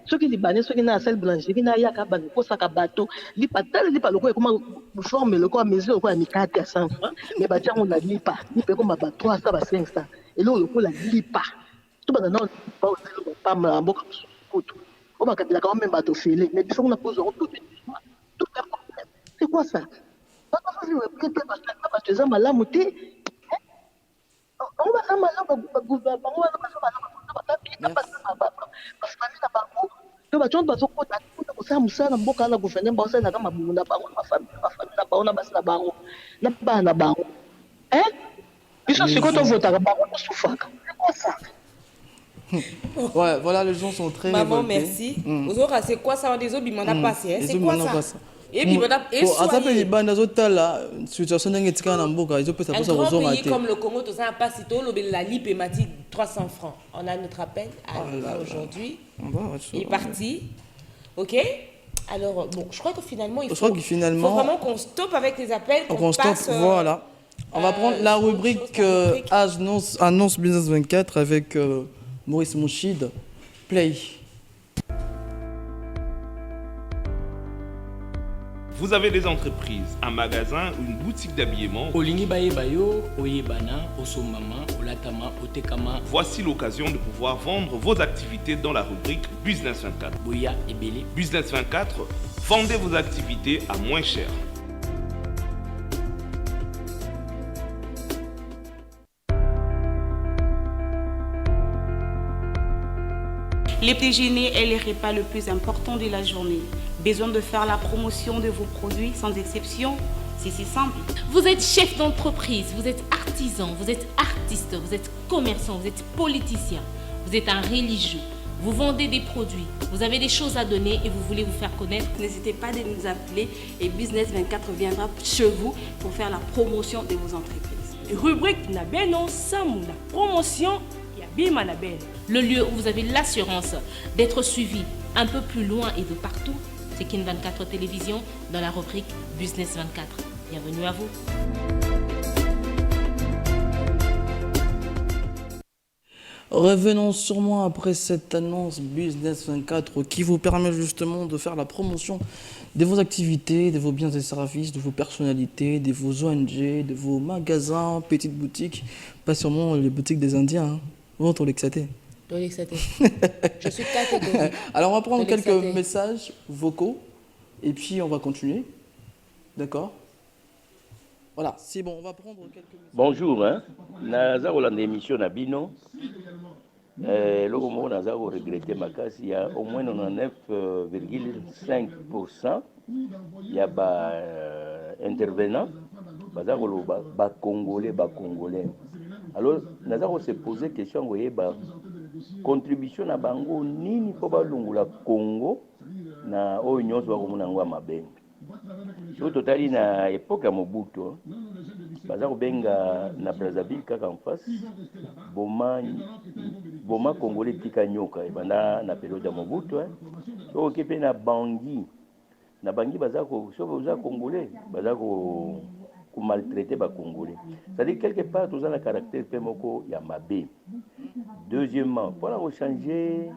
Speaker 12: soki libanais soki na sel boulangerie na yaka bakosaka bato lipa tala lipa lokola ekoma forme lokola mesure lokola mikate ya 100 francs mais batiango na lipa ekoma ba 300 ba 500 eloko lokola lipa to bana na eloko pamba na mboka kutu o bakabelaka même bato fele mais biso kuna pose tout c'est quoi ça bato eza malamu te. On va faire mal au gouvernement, on va faire mal au
Speaker 1: ouais, voilà, les gens sont très
Speaker 2: maman,
Speaker 1: révoltés.
Speaker 2: merci. C'est quoi ça? Des autres, ils m'ont passé. C'est quoi ça? Et puis, un grand pays comme le Congo, tu as pas si tôt, la LIP m'a dit 300 francs. On a notre appel aujourd'hui. Il est parti. Ok? Alors, bon, je crois que finalement, il faut vraiment qu'on stoppe avec les appels. Qu'on passe,
Speaker 1: voilà. On va prendre la rubrique Annonce Business 24 avec Maurice Mouchid. Play.
Speaker 13: Vous avez des entreprises, un magasin ou une boutique d'habillement.
Speaker 14: Olingi baye bayo, oyebana, osomama, olatama, otekama.
Speaker 13: Voici l'occasion de pouvoir vendre vos activités dans la rubrique Business 24.
Speaker 14: Boya et Belé.
Speaker 13: Business 24, vendez vos activités à moins cher.
Speaker 15: Les petits déjeuners est le repas le plus important de la journée. Besoin de faire la promotion de vos produits sans exception? C'est si simple.
Speaker 16: Vous êtes chef d'entreprise, vous êtes artisan, vous êtes artiste, vous êtes commerçant, vous êtes politicien, vous êtes un religieux. Vous vendez des produits, vous avez des choses à donner et vous voulez vous faire connaître.
Speaker 15: N'hésitez pas de nous appeler et Business 24 viendra chez vous pour faire la promotion de vos entreprises.
Speaker 17: Rubrique Nabeno Samou, la promotion.
Speaker 16: Le lieu où vous avez l'assurance d'être suivi un peu plus loin et de partout, c'est Kin 24 Télévision dans la rubrique Business 24. Bienvenue à vous.
Speaker 1: Revenons sûrement après cette annonce Business 24 qui vous permet justement de faire la promotion de vos activités, de vos biens et services, de vos personnalités, de vos ONG, de vos magasins, petites boutiques, pas sûrement les boutiques des Indiens. Hein. Bon, ton l'exaté.
Speaker 2: Je suis catégorique.
Speaker 1: Alors, on va prendre quelques messages vocaux et puis on va continuer. D'accord? Voilà, c'est bon, on va prendre quelques messages.
Speaker 18: Bonjour, hein. Naza Rolande émission Nabino. Logo Naza regretté ma casse, il y a au moins 99,5%. Il y a intervenants, Congolais. Alors, nous avons se posé la question, contribution à Bango, nini pour le Congo, na Oignon, soit comme on a mabe. Au total, na époque à Mobutu, Bazar Benga na Brazzaville, en face, Boma Congolais Tikanyoka, et bana na période à Mobutu, au Képé na Bangui, Bazar Congolais, Bazar maltraiter les Congolais. C'est-à-dire quelque part, tout ça a le caractère Pemoko Yamabe. Deuxièmement, pour changer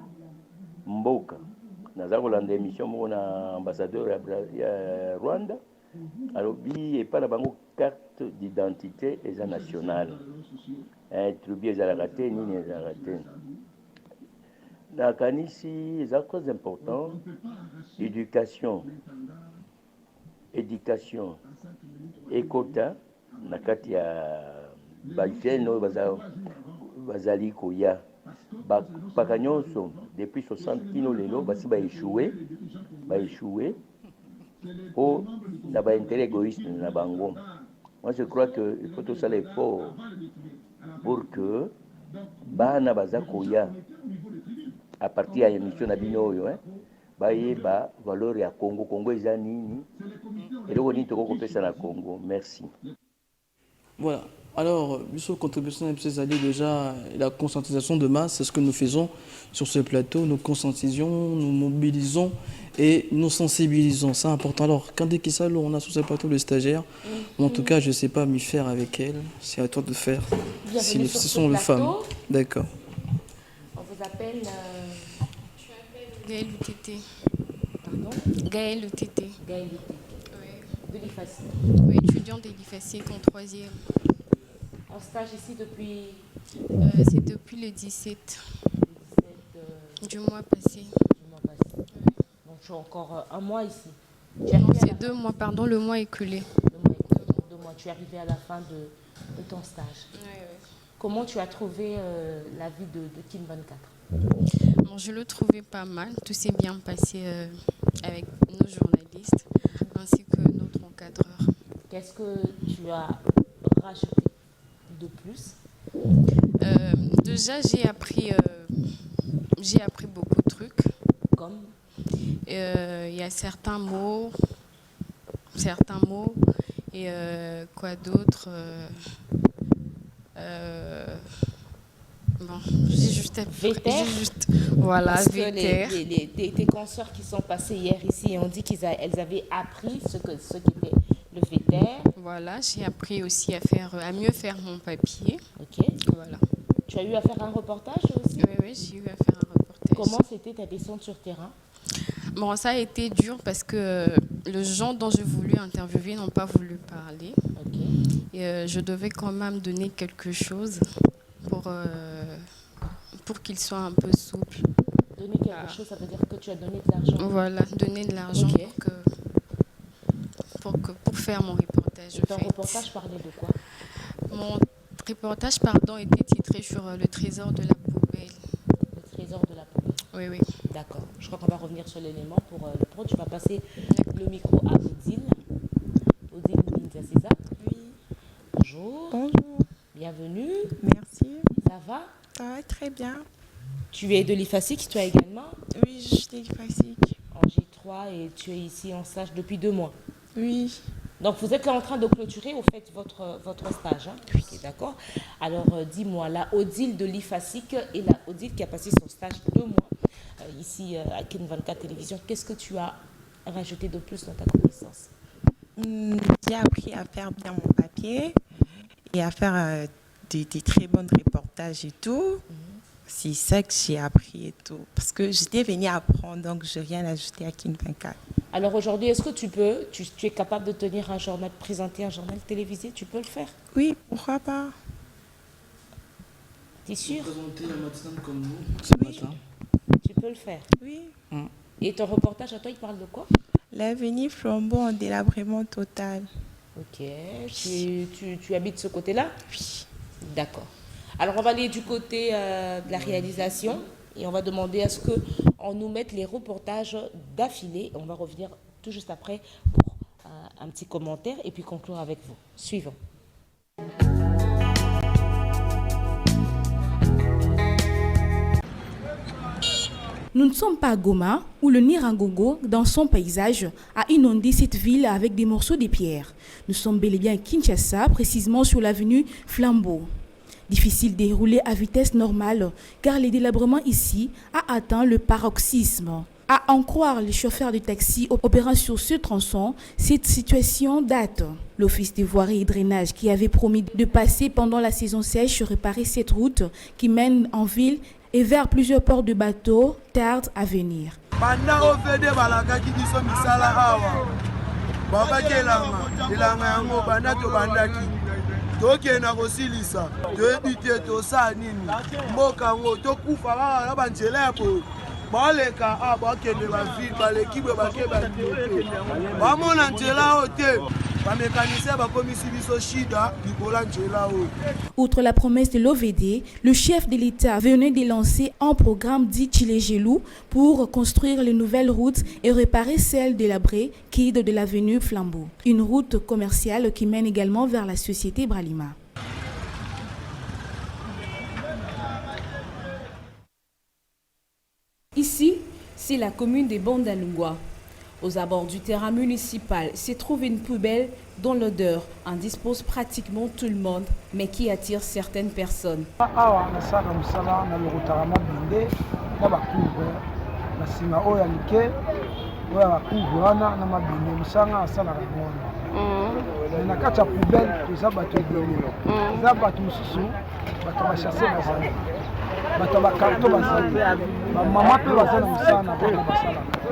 Speaker 18: Mboka, nous avons l'émission mon ambassadeur à Rwanda. Alors, il n'y a pas la carte d'identité et nationale. Tribu est raté, ni est raté. Dans Kanisi, c'est très important. Éducation. Ekota nakati ya bajeno bazali koya bakanyonso depuis 60 kilo lelo basi ba échoué pour na ba intérêt égoïste na bango. Moi je crois que il faut tout ça l'effort pour que bana bazakoya à partir de l'émission na bino yo ba valeur ya Congo eza nini et le bonito ko pesa na Congo. Merci.
Speaker 1: Voilà. Alors, sur contribution MCSAD, déjà, la conscientisation de masse, c'est ce que nous faisons sur ce plateau. Nous conscientisons, nous mobilisons et nous sensibilisons. C'est important. Alors, quand dès qu'il s'allume, on a sur ce plateau le stagiaire. En tout cas, je ne sais pas m'y faire avec elle. C'est à toi de faire. Si ce sont les femmes. D'accord.
Speaker 16: On vous appelle...
Speaker 19: Gaël Outete.
Speaker 16: Pardon?
Speaker 19: Gaël Outete.
Speaker 16: Gaël Outete.
Speaker 19: Oui.
Speaker 16: De l'IFACI.
Speaker 19: Oui, étudiante de l'IFACI en 3e.
Speaker 16: En stage ici depuis...
Speaker 19: C'est depuis le 17 du mois passé.
Speaker 16: Donc tu as encore un mois ici.
Speaker 19: Non, c'est 2 mois, pardon, le mois écoulé.
Speaker 16: 2 mois, tu es arrivé à la fin de ton stage.
Speaker 19: Oui.
Speaker 16: Comment tu as trouvé la vie de Kin 24?
Speaker 19: Bon, je le trouvais pas mal. Tout s'est bien passé avec nos journalistes ainsi que notre encadreur.
Speaker 16: Qu'est-ce que tu as rajouté de plus?
Speaker 19: Déjà, j'ai appris beaucoup de trucs.
Speaker 16: Comme
Speaker 19: il y a certains mots et quoi d'autre. Bon, j'ai juste appris. Voilà,
Speaker 16: parce que tes consoeurs qui sont passées hier ici ont dit qu'elles avaient appris ce qu'était le VTR.
Speaker 19: Voilà, j'ai appris aussi à mieux faire mon papier.
Speaker 16: Ok.
Speaker 19: Voilà.
Speaker 16: Tu as eu à faire un reportage aussi?
Speaker 19: Oui, j'ai eu à faire un reportage.
Speaker 16: Comment c'était ta descente sur terrain?
Speaker 19: Bon, ça a été dur parce que les gens dont j'ai voulu interviewer n'ont pas voulu parler. Et je devais quand même donner quelque chose pour qu'ils soient un peu souples.
Speaker 16: Donner quelque chose, ça veut dire que tu as donné de l'argent.
Speaker 19: Voilà, donner de l'argent pour faire mon reportage.
Speaker 16: Ton reportage parlait de quoi?
Speaker 19: Mon reportage, était titré sur le trésor de la poubelle.
Speaker 16: Le trésor de la poubelle.
Speaker 19: Oui, oui.
Speaker 16: D'accord. Je crois qu'on va revenir sur l'élément pour le pro. Tu vas passer le micro à Odile. Odile Ninja, c'est ça?
Speaker 20: Oui.
Speaker 16: Bonjour.
Speaker 20: Bonjour.
Speaker 16: Bienvenue.
Speaker 20: Merci.
Speaker 16: Ça va?
Speaker 20: Ça va très bien.
Speaker 16: Tu es de l'IFASIC, toi également?
Speaker 20: Oui, je suis de l'IFASIC.
Speaker 16: En J3 et tu es ici en stage depuis 2 mois?
Speaker 20: Oui.
Speaker 16: Donc vous êtes là en train de clôturer au fait votre stage, hein? Oui. Okay, d'accord. Alors dis-moi, la Odile de l'IFASIC et la Odile qui a passé son stage 2 mois ici à Ken 24 Télévision, qu'est-ce que tu as rajouté de plus dans ta connaissance?
Speaker 20: J'ai appris à faire bien mon papier et à faire des très bons reportages et tout. C'est ça que j'ai appris et tout. Parce que j'étais venue apprendre, donc je n'ai rien ajouté à Ken 24.
Speaker 16: Alors aujourd'hui, est-ce que tu es capable de tenir un journal, présenter un journal télévisé? Tu peux le faire?
Speaker 20: Oui, pourquoi pas?
Speaker 16: T'es sûr?
Speaker 1: Présenter la matinale comme nous ce matin.
Speaker 16: Tu peux le faire?
Speaker 20: Oui.
Speaker 16: Et ton reportage à toi, il parle de quoi?
Speaker 20: L'avenue Flambeau en délabrement total.
Speaker 16: Ok. Tu habites ce côté-là?
Speaker 20: Oui.
Speaker 16: D'accord. Alors on va aller du côté de la réalisation et on va demander à ce qu'on nous mette les reportages d'affilée. On va revenir tout juste après pour un petit commentaire et puis conclure avec vous. Suivons.
Speaker 21: Nous ne sommes pas à Goma, où le Nirangongo, dans son paysage, a inondé cette ville avec des morceaux de pierre. Nous sommes bel et bien à Kinshasa, précisément sur l'avenue Flambeau. Difficile de rouler à vitesse normale, car le délabrement ici a atteint le paroxysme. À en croire les chauffeurs de taxi opérant sur ce tronçon, cette situation date. L'Office des voiries et drainage, qui avait promis de passer pendant la saison sèche, réparer cette route qui mène en ville et vers plusieurs ports de bateaux, tarde à venir.
Speaker 22: tokenda kosilisa toyebi te tosala nini mboka yango tokufa kaka na banzela ya boye baleka bakende bavile baleki boye bake batie bamona nzela oyo te bamécanicien bakomisi biso shida likola nzela oyo.
Speaker 21: Outre la promesse de l'OVD, le chef de l'État venait de lancer un programme dit Chilegelou pour construire les nouvelles routes et réparer celle délabrée qui est de l'avenue Flambeau. Une route commerciale qui mène également vers la société Bralima.
Speaker 23: Ici, c'est la commune de Bandalungwa. Aux abords du terrain municipal se trouve une poubelle dont l'odeur indispose pratiquement tout le monde, mais qui attire certaines personnes.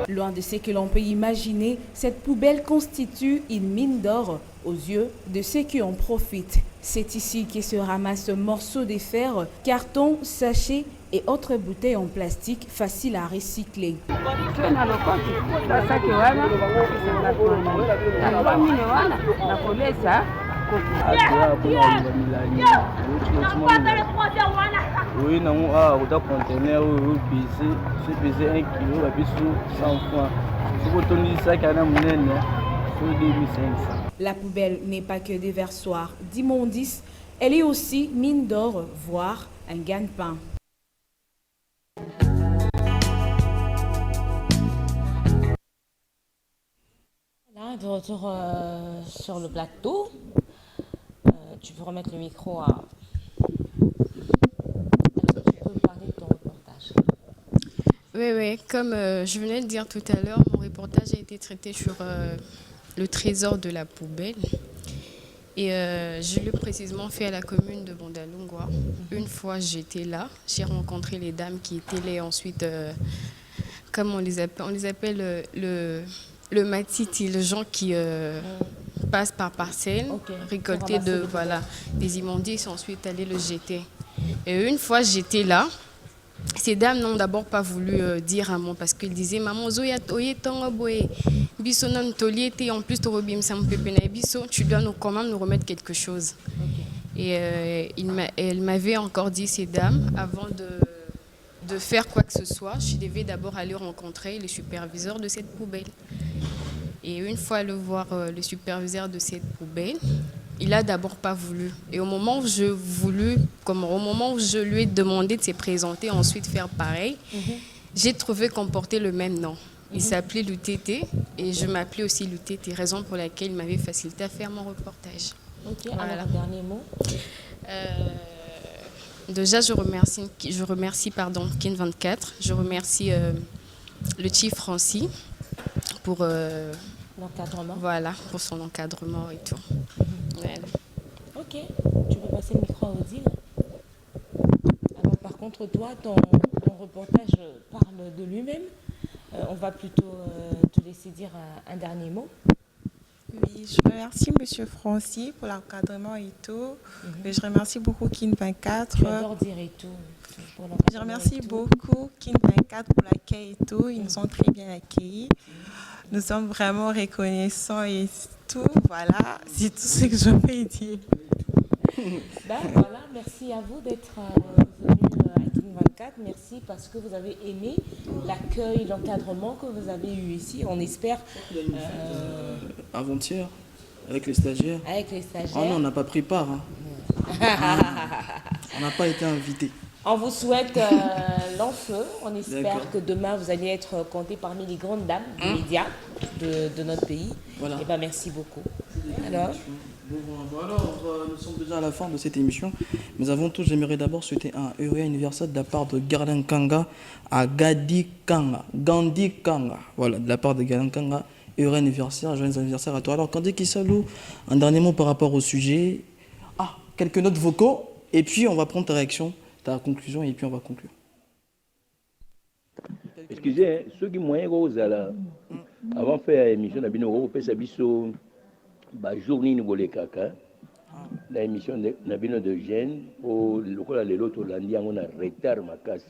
Speaker 23: Loin de ce que l'on peut imaginer, cette poubelle constitue une mine d'or aux yeux de ceux qui en profitent. C'est ici que se ramassent morceaux de fer, cartons, sachets et autres bouteilles en plastique faciles à recycler. La poubelle n'est pas que des versoirs d'immondices, elle est aussi mine d'or, voire un gagne-pain.
Speaker 16: Là, de retour sur le plateau, tu peux remettre le micro à... Tu peux parler de ton reportage.
Speaker 19: Oui, comme je venais de dire tout à l'heure, mon reportage a été traité sur le trésor de la poubelle. Et je l'ai précisément fait à la commune de Bandalungwa. Une fois j'étais là, j'ai rencontré les dames qui étaient là. Ensuite, comme on les appelle Le matiti, les gens qui passent par parcelle, récolter des immondices, ensuite aller le jeter. Et une fois j'étais là, ces dames n'ont d'abord pas voulu dire un mot parce qu'ils disaient maman Zoya toye tongo boye biso non toliete en plus torobim sam pepena biso tu dois quand même nous remettre quelque chose. Et elle m'avait encore dit ces dames avant de faire quoi que ce soit, je devais d'abord aller rencontrer le superviseur de cette poubelle. Et une fois le voir le superviseur de cette poubelle, il a d'abord pas voulu. Et au moment où je lui ai demandé de se présenter, ensuite faire pareil, j'ai trouvé qu'on portait le même nom. Il s'appelait Lutete et je m'appelais aussi Lutete, raison pour laquelle il m'avait facilité à faire mon reportage.
Speaker 2: Ok, alors un dernier mot.
Speaker 19: Déjà, je remercie Kin 24. Je remercie le chief Francis pour
Speaker 2: l'encadrement.
Speaker 19: Voilà, pour son encadrement et tout. Voilà.
Speaker 2: Ok, tu peux passer le micro à Odile. Alors par contre, toi, ton reportage parle de lui-même. On va plutôt te laisser dire un dernier mot.
Speaker 20: Oui, je remercie M. Francis pour l'encadrement et tout. Et je remercie beaucoup Kin 24.
Speaker 2: Tu adores dire et tout.
Speaker 20: Je remercie beaucoup Kin 24 pour l'accueil et tout. Ils nous ont très bien accueillis. Nous sommes vraiment reconnaissants et tout. Voilà, c'est tout ce que je peux dire.
Speaker 2: Voilà, merci à vous d'être venus à Kin 24. Merci parce que vous avez aimé l'accueil, l'encadrement que vous avez eu ici. On espère...
Speaker 1: Avant-hier, avec les stagiaires.
Speaker 2: Avec les stagiaires.
Speaker 1: Oh non, on n'a pas pris part. Hein. On n'a pas été invités.
Speaker 2: On vous souhaite l'enfeu. On espère que demain, vous allez être compté parmi les grandes dames des médias de notre pays. Voilà. Et merci beaucoup. Alors,
Speaker 1: nous sommes déjà à la fin de cette émission. Mais avant tout, j'aimerais d'abord souhaiter un heureux anniversaire de la part de Garden Kanga à Gandhi Kanga. Voilà, de la part de Garden Kanga. Heureux anniversaire, joyeux anniversaire à toi. Alors, Kandé Kisalou, un dernier mot par rapport au sujet. Quelques notes vocaux. Et puis, on va prendre ta réaction, ta conclusion, et puis on va conclure.
Speaker 18: Excusez, ceux qui m'ont dit avant de faire l'émission, on a fait la journée de caca. L'émission de Gênes, pour l'autre lundi, on a retard ma casse.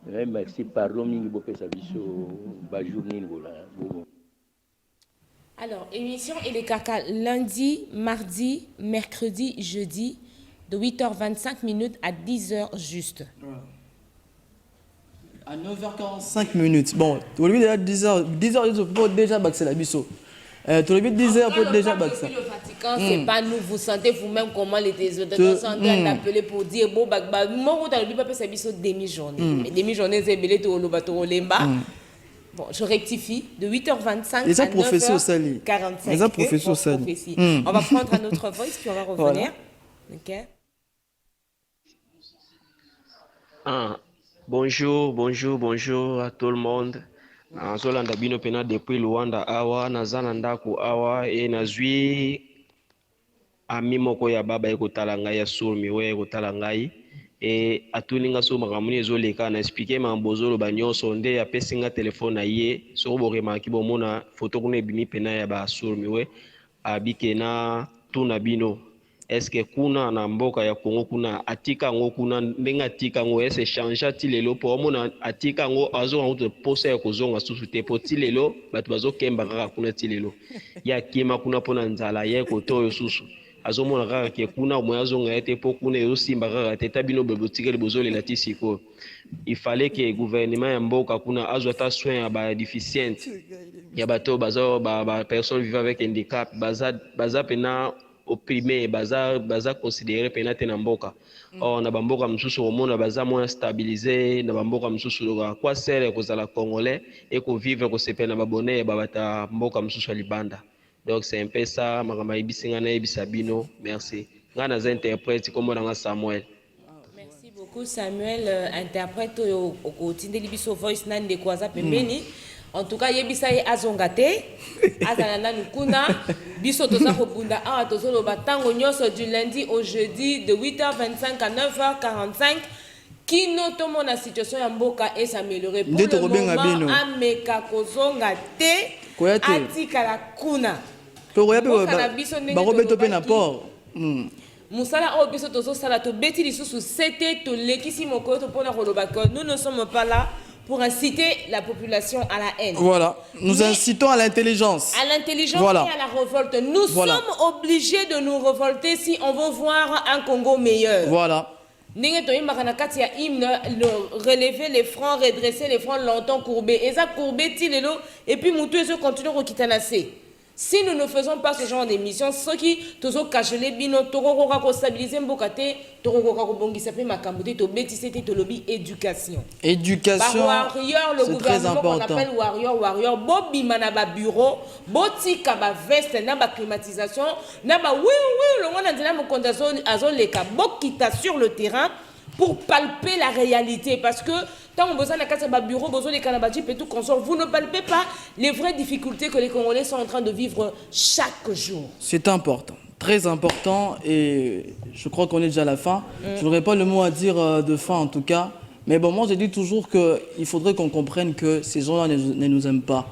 Speaker 18: Merci, pardon, pour faire la journée.
Speaker 2: Alors, émission et les caca lundi, mardi, mercredi, jeudi, de 8h25 à 10h juste.
Speaker 1: À 9h45. Bon, tu as déjà 10h, tu peux déjà baxer la biseau. Tu as 10h, tu peux déjà baxer.
Speaker 2: Le Vatican, c'est pas nous, vous sentez vous-même comment les téléspectateurs sont en train d'appeler pour dire bon, moi, vous avez pas fait biseau demi-journée. Mais demi-journée, c'est belé, tu as lemba. Bon, je rectifie, de 8h25 à 9h45. On va prendre un autre voice, puis on va revenir. Voilà.
Speaker 4: Bonjour à tout le monde. Zolanda bino pena depuis Luanda awa, nazana ndaku awa, e nazwi ami moko ya baba ekotala ngai ya surmi we ekotala ngai. Et atuninga so makamuni ezoleka na expliquer mambozolo banyoso nde apesi nga telefone na ye soko boremaki bomona photo kuna ebimi pena ya basurmi we abike na tuna bino eske kuna na mboka ya Kongo kuna atika ngo kuna ndenge atika ngo ese changea ti lelo po omona atika ngo azonga ngo posa ya kozonga susu te po ti lelo bato bazokemba kaka kuna ti lelo ya kima kuna pona nzala ye kotoyo susu azomona kaka ke kuna moya zonga ete po kuna yosimba kaka te tabino bebotike libozolela ti sikoyo. Il fallait que le gouvernement ya mboka kuna azwa ta soin ya ba déficient ya bato baza ba personnes vivant avec handicap baza pena opprimé baza considéré pena te na mboka. Or na bamboka msusu omona baza moins stabilisé na bamboka msusu kwa sere kozala congolais et ko vivre ko sepena babone babata mboka msusu libanda. Donc c'est un peu ça, Sabino. Merci. Je interprète comme Samuel.
Speaker 2: Merci beaucoup Samuel, interprète au quotidien de l'Ibiso Voice Nande Kwaza Pembeni. En tout cas, Yebisa et Azongate, Azanana Nukuna, Biso Tosa Robunda, Tozo Batango Nyoso du lundi au jeudi de 8h25 à 9h45. Qui notamment la situation en Mboka et s'améliorer pour le moment, Ameka Kozongate. atika la kuna
Speaker 1: barobeto pe na port
Speaker 2: musala o biso tozo sala to beti lisusu c'était to lekisi moko to pona kolobaka nous ne sommes pas là pour inciter la population à la haine.
Speaker 1: Voilà, nous incitons à l'intelligence.
Speaker 2: À l'intelligence et à la révolte. Nous sommes obligés de nous révolter si on veut voir un Congo meilleur.
Speaker 1: Voilà.
Speaker 2: Relever les fronts, redresser les fronts longtemps courbés. Et ça courbé, et puis Moutou et continuent à quitter. Si nous ne faisons pas ce genre d'émission, ceux qui toujours cachent les bino, toro stabiliser mbokate, toro bongi s'appelle makambote, to bétissé to lobby éducation.
Speaker 1: Éducation.
Speaker 2: Warrior, le gouvernement qu'on appelle warrior, bobi manaba bureau, botika ba veste, na ba climatisation, na ba oui, le monde a dit na mo condation azoleka, bokita sur le terrain pour palper la réalité parce que tant besoin de bureau, besoin de canabati, tout consort, vous ne palpez pas les vraies difficultés que les Congolais sont en train de vivre chaque jour.
Speaker 1: C'est important, très important, et je crois qu'on est déjà à la fin. Je n'aurais pas le mot à dire de fin en tout cas, mais bon, moi je dis toujours qu'il faudrait qu'on comprenne que ces gens-là ne nous aiment pas.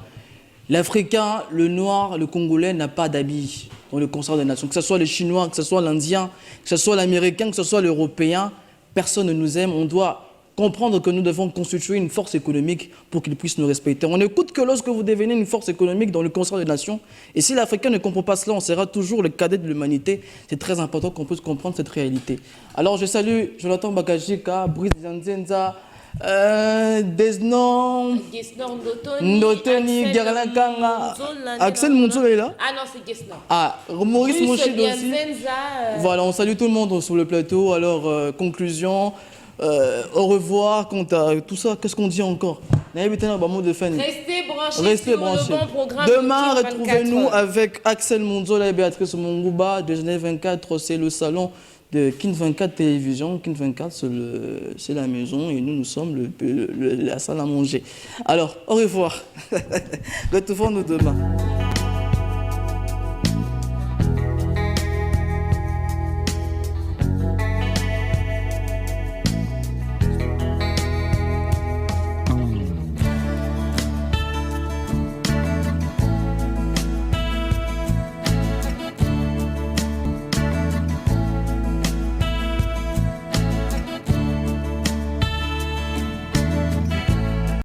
Speaker 1: L'Africain, le Noir, le Congolais n'a pas d'habit dans le concert des nations, que ce soit le Chinois, que ce soit l'Indien, que ce soit l'Américain, que ce soit l'Européen. Personne ne nous aime, on doit comprendre que nous devons constituer une force économique pour qu'ils puissent nous respecter. On n'écoute que lorsque vous devenez une force économique dans le concert des nations. Et si l'Africain ne comprend pas cela, on sera toujours le cadet de l'humanité. C'est très important qu'on puisse comprendre cette réalité. Alors je salue Jonathan Bakajika, Brice Nzenza, Desnon, Ndotoni, Gerlin Kanga, Axel Mounzo est là.
Speaker 2: Ah non, c'est Gesnon.
Speaker 1: Ah, Maurice Mouchid aussi. Voilà, on salue tout le monde sur le plateau. Alors, conclusion, au revoir, quant à tout ça, qu'est-ce qu'on dit encore?
Speaker 2: Restez branchés sur le bon programme.
Speaker 1: Demain, retrouvez-nous avec Axel Mounzo et Béatrice Mongouba, de Genève 24, c'est le salon de Kin 24 Télévision. Kin 24, c'est la maison et nous sommes la salle à manger. Alors, au revoir. Retrouvons-nous demain.